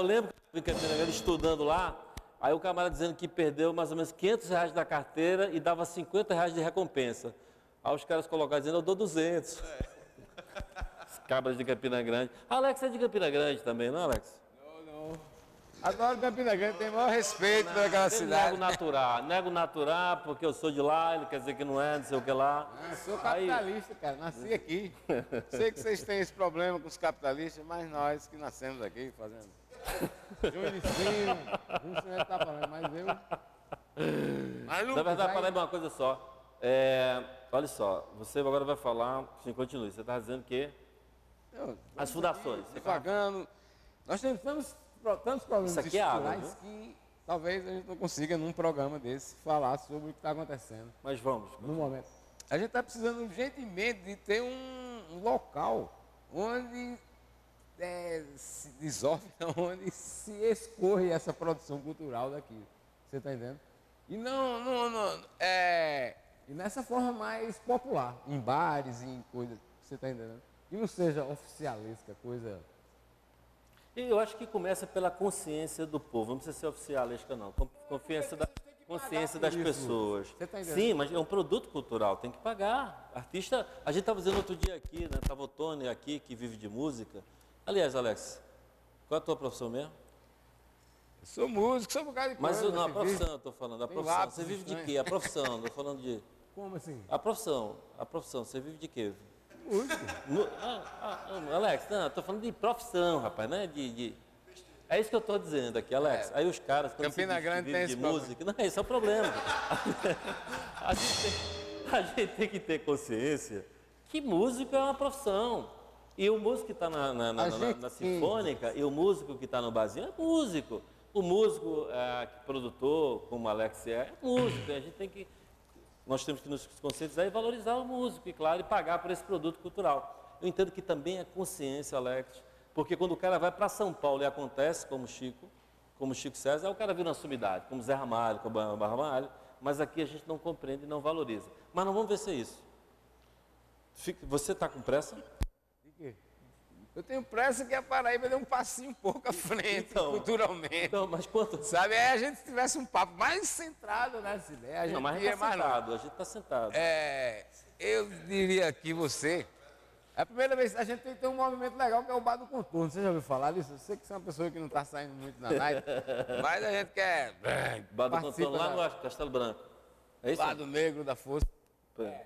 lembra que eu em Campina Grande estudando lá, aí o camarada dizendo que perdeu mais ou menos R$500 da carteira e dava R$50 de recompensa. Aí os caras colocaram dizendo, eu dou 200. As cabras de Campina Grande. Alex é de Campina Grande também, não, Alex? Não. Adoro Campina Grande, tem o maior respeito por aquela cidade. Nego natural, porque eu sou de lá, ele quer dizer que não é, não sei o que lá. Eu sou capitalista, cara, nasci aqui. Sei que vocês têm esse problema com os capitalistas, mas nós que nascemos aqui fazendo. Júnior ensino tá falando, mas eu. Na verdade, falei uma coisa só. Olha só, você agora vai falar, sim, continue. Você está dizendo que as fundações. Devagando. Nós temos tantos problemas estruturais que talvez a gente não consiga, num programa desse, falar sobre o que está acontecendo. Mas vamos. No momento. A gente está precisando urgentemente de ter um local onde se dissolve, onde se escorre essa produção cultural daqui. Você está entendendo? E e nessa forma mais popular, em bares, em coisas, você está entendendo? E não seja oficialesca, coisa. E eu acho que começa pela consciência do povo, não precisa ser oficialesca não, consciência das pessoas. Você tá entendendo? Sim, mas é um produto cultural, tem que pagar. Artista, a gente estava dizendo outro dia aqui, né? Estava o Tony aqui, que vive de música. Aliás, Alex, qual é a tua profissão mesmo? Eu sou músico, sou um bocado de coisa. Mas não, a profissão, eu estou falando, a profissão. Você vive de quê? A profissão, estou falando de... Como assim? A profissão, você vive de quê? Músico. Alex, não, estou falando de profissão, rapaz, né? É isso que eu estou dizendo aqui, Alex. Aí os caras, quando Campina Grande tem de esse música, não, esse é o problema. a gente tem que ter consciência que músico é uma profissão. E o músico que está na sinfônica e o músico que está no barzinho é músico. O músico produtor, como o Alex é músico. Nós temos que nos conscientizar e valorizar o músico, e claro, e pagar por esse produto cultural. Eu entendo que também é consciência, Alex, porque quando o cara vai para São Paulo e acontece, como Chico César, aí o cara vira uma sumidade, como Zé Ramalho, como Barra Ramalho, mas aqui a gente não compreende e não valoriza. Mas não vamos ver se é isso. Você está com pressa? De quê? Eu tenho pressa que a Paraíba dê um passinho um pouco à frente, culturalmente. Então, mas quanto? Sabe, a gente tivesse um papo mais centrado nessa ideia, a gente a gente está sentado. Eu diria que você... É a primeira vez que a gente tem que ter um movimento legal, que é o Bar do Contorno. Você já ouviu falar disso? Eu sei que você é uma pessoa que não está saindo muito na night, mas a gente quer... Bar do Contorno lá no Castelo Branco. É isso? Bar do Negro, da Força.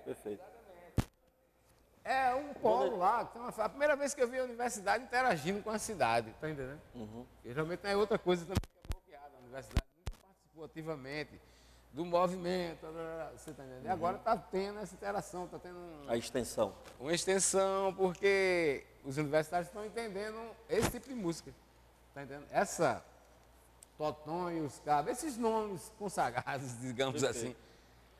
Perfeito. É um polo lá. A primeira vez que eu vi a universidade interagindo com a cidade. Está entendendo? Uhum. E geralmente tem outra coisa também que é bloqueada. A universidade nunca participou ativamente do movimento. Você está entendendo? E agora está tendo essa interação, está tendo... A extensão. Uma extensão, porque os universitários estão entendendo esse tipo de música. Está entendendo? Essa Totonho, os cabos, esses nomes consagrados, digamos assim.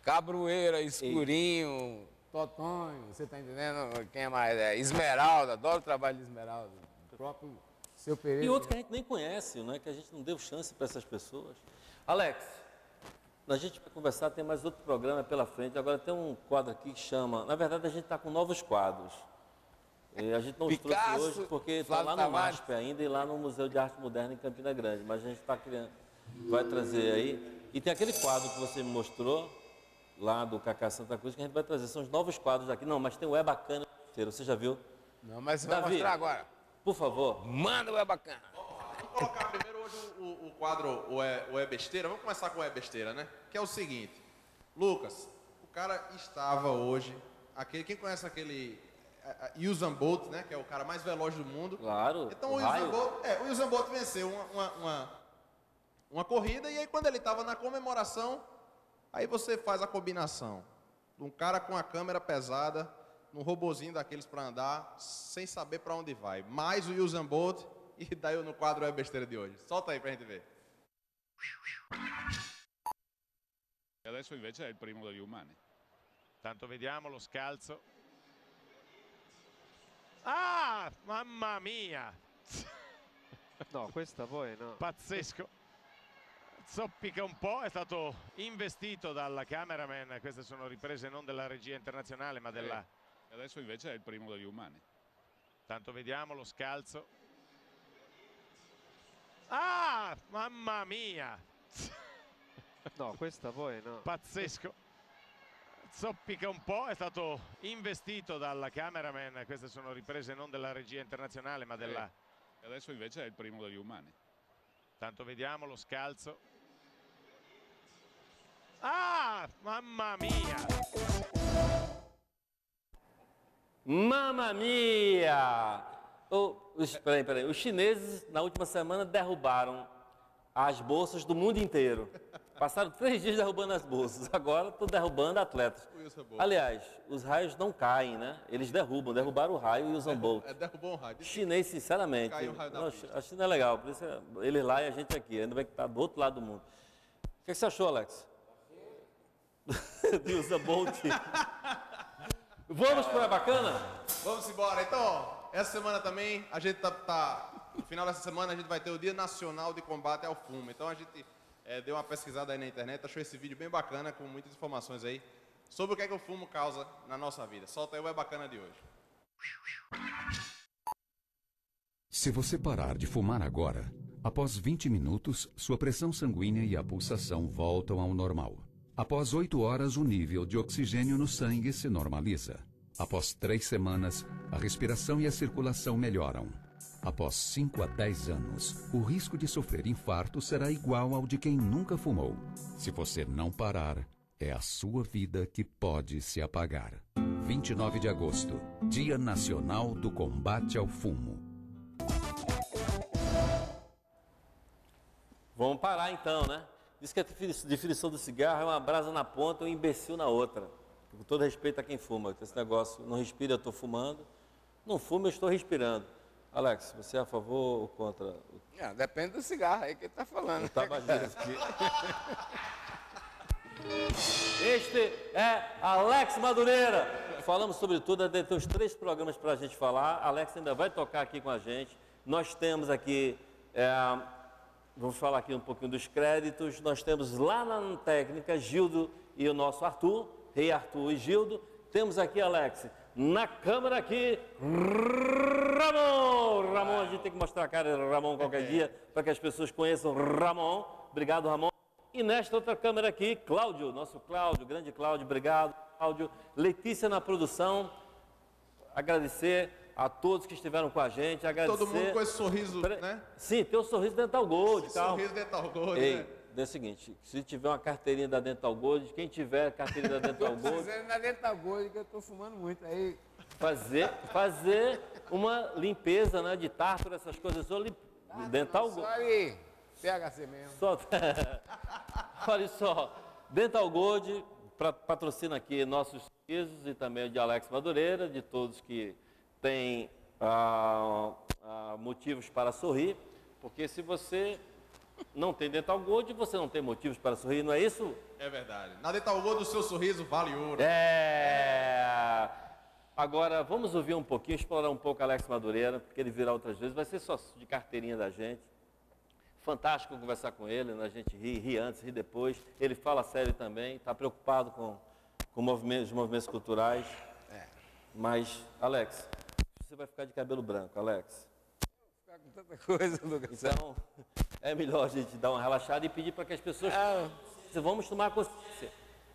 Cabroeira, Escurinho, Totonho, você tá entendendo? Quem é mais? Esmeralda, adoro o trabalho de Esmeralda. O próprio Seu Pereira. E outros que a gente nem conhece, né? Que a gente não deu chance para essas pessoas. Alex, a gente vai conversar, tem mais outro programa pela frente. Agora tem um quadro aqui que chama... Na verdade, a gente está com novos quadros. E a gente não os trouxe hoje porque está lá no MASP ainda e lá no Museu de Arte Moderna em Campina Grande. Mas a gente está criando, vai trazer aí. E tem aquele quadro que você me mostrou, lá do Cacá Santa Cruz, que a gente vai trazer. São os novos quadros aqui. Não, mas tem o É Bacana inteiro. Você já viu? Não, mas você vai mostrar agora. Por favor. Manda o É Bacana. Vamos colocar primeiro hoje o quadro o é Besteira. Vamos começar com o É Besteira, né? Que é o seguinte. Lucas, o cara estava hoje... Quem conhece aquele... Usain Bolt, né? Que é o cara mais veloz do mundo. Claro. Então o Usain Bolt venceu uma corrida e aí quando ele estava na comemoração, aí você faz a combinação de um cara com a câmera pesada, num robozinho daqueles para andar, sem saber para onde vai. Mais o Usain Bolt e daí no quadro É Besteira de hoje. Solta aí pra gente ver. E adesso invece è il primo degli umani. Tanto vediamo lo scalzo. Ah, mamma mia! No, questa poi no. Pazzesco. Zoppica un po', è stato investito dal cameraman. Queste sono riprese non della regia internazionale ma della... E adesso invece è il primo degli umani. Tanto vediamo lo scalzo. Ah, mamma mia! No, questa poi no. Pazzesco. Zoppica un po', è stato investito dal cameraman. Queste sono riprese non della regia internazionale ma della... E adesso invece è il primo degli umani. Tanto vediamo lo scalzo. Ah, mamma mia! Mamma mia! Peraí. Os chineses, na última semana, derrubaram as bolsas do mundo inteiro. Passaram 3 dias derrubando as bolsas. Agora estão derrubando atletas. Aliás, os raios não caem, né? Eles derrubaram o raio e usam Bolt. Derrubou um raio. Chinês, sinceramente. Caiu um raio da pista. A China é legal, por isso eles lá e a gente aqui. Ainda bem que está do outro lado do mundo. O que você achou, Alex? De usa Bolt. Vamos para a bacana? Vamos embora. Então, ó, essa semana também, a gente no final dessa semana, a gente vai ter o Dia Nacional de Combate ao Fumo. Então, a gente deu uma pesquisada aí na internet, achou esse vídeo bem bacana, com muitas informações aí, sobre o que é que o fumo causa na nossa vida. Solta aí o É Bacana de hoje. Se você parar de fumar agora, após 20 minutos, sua pressão sanguínea e a pulsação voltam ao normal. Após 8 horas, o nível de oxigênio no sangue se normaliza. Após 3 semanas, a respiração e a circulação melhoram. Após 5 a 10 anos, o risco de sofrer infarto será igual ao de quem nunca fumou. Se você não parar, é a sua vida que pode se apagar. 29 de agosto, Dia Nacional do Combate ao Fumo. Vamos parar então, né? Diz que a definição do cigarro é uma brasa na ponta e um imbecil na outra. Com todo respeito a quem fuma. Esse negócio, não respira, eu estou fumando. Não fumo, eu estou respirando. Alex, você é a favor ou contra? Depende do cigarro aí que ele está falando. O tabagismo. Este é Alex Madureira. Falamos sobre tudo, tem uns 3 programas para a gente falar. Alex ainda vai tocar aqui com a gente. Nós temos aqui, vamos falar aqui um pouquinho dos créditos. Nós temos lá na técnica Gildo e o nosso Arthur, Rei Arthur e Gildo. Temos aqui, Alex, na câmera aqui, Ramon, a gente tem que mostrar a cara do Ramon qualquer dia, para que as pessoas conheçam Ramon. Obrigado, Ramon. E nesta outra câmera aqui, Cláudio, nosso Cláudio, grande Cláudio, obrigado, Cláudio. Letícia na produção, agradecer a todos que estiveram com a gente, agradecer... Todo mundo com esse sorriso, né? Sim, tem o sorriso Dental Gold. Sorriso Dental Gold, né? É o seguinte, se tiver uma carteirinha da Dental Gold, quem tiver carteirinha da Dental Gold... Precisando da Dental Gold, que eu estou fumando muito aí. Fazer uma limpeza, né, de tártaro, essas coisas. Dental Gold. Só aí, THC mesmo. Olha só, Dental Gold patrocina aqui nossos sorrisos e também o de Alex Madureira, de todos que têm motivos para sorrir, porque se você não tem Dental Gold, você não tem motivos para sorrir, não é isso? É verdade. Na Dental Gold, o seu sorriso vale ouro. Agora, vamos ouvir um pouquinho, explorar um pouco Alex Madureira, porque ele virá outras vezes, vai ser só de carteirinha da gente. Fantástico conversar com ele, né? A gente ri antes, ri depois. Ele fala sério também, está preocupado com os movimentos culturais. Mas, Alex, você vai ficar de cabelo branco, Alex. Ficar com tanta coisa, Lucas. Então, é melhor a gente dar uma relaxada e pedir para que as pessoas... Vamos tomar consciência.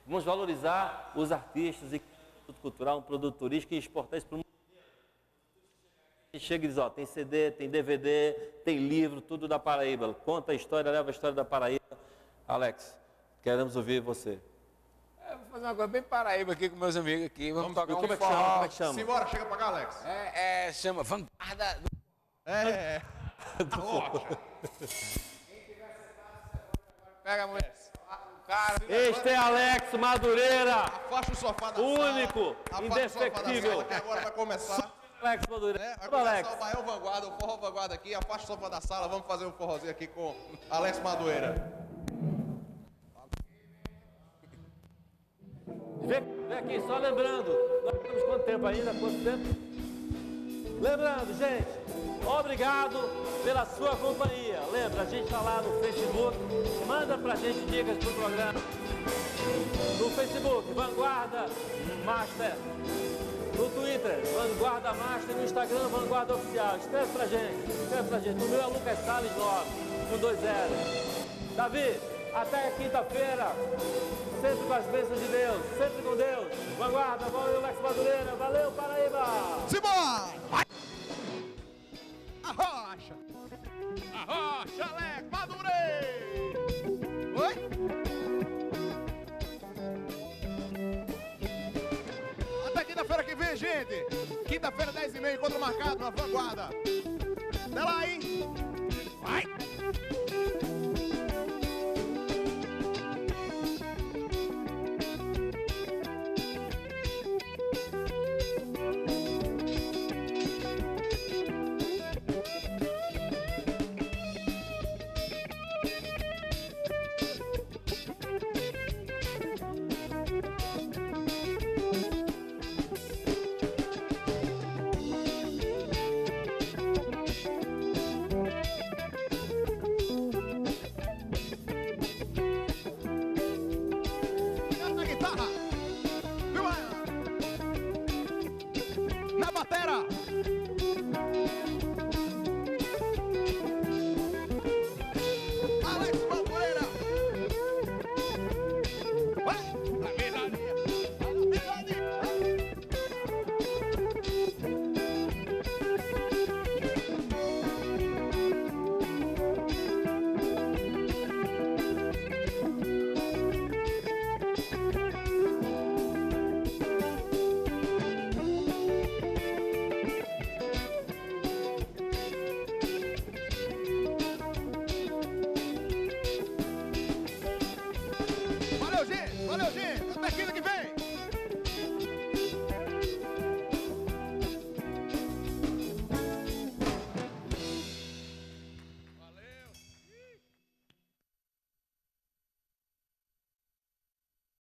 Vamos valorizar os artistas e produto cultural, um produto turístico e exportar isso para o mundo. A gente chega e diz, ó, tem CD, tem DVD, tem livro, tudo da Paraíba. Conta a história, leva a história da Paraíba. Alex, queremos ouvir você. Vou fazer uma coisa bem Paraíba aqui com meus amigos aqui. Vamos tocar como um é que chama? forró. Como é que chama? Simbora, chega pra cá, Alex. Chama Vanguarda. Pega a mulher. Cara, este é Alex Madureira. Afasta o sofá da sala. Único, indefectível. Que agora vai começar. Alex Madureira. Vai começar o Baião Vanguarda, o forró Vanguarda aqui. Afasta o sofá da sala, vamos fazer um forrozinho aqui com Alex Madureira. Vem aqui, só lembrando, nós temos quanto tempo ainda? Quanto tempo? Lembrando, gente, obrigado pela sua companhia. Lembra, a gente está lá no Facebook, manda pra gente dicas pro programa. No Facebook, Vanguarda Master. No Twitter, Vanguarda Master. No Instagram, Vanguarda Oficial. Escreve pra gente. O meu é Lucas Salles 9, com 2 L. Davi, até quinta-feira. Sempre com as bênçãos de Deus, sempre com Deus. Vanguarda, valeu, Alex Madureira. Valeu, Paraíba! Simbora! Vai! Arrocha! Arrocha, Alex Madureira! Oi? Até quinta-feira que vem, gente! Quinta-feira, 10h30, encontro marcado na Vanguarda. Até lá, hein? Vai! Na batera,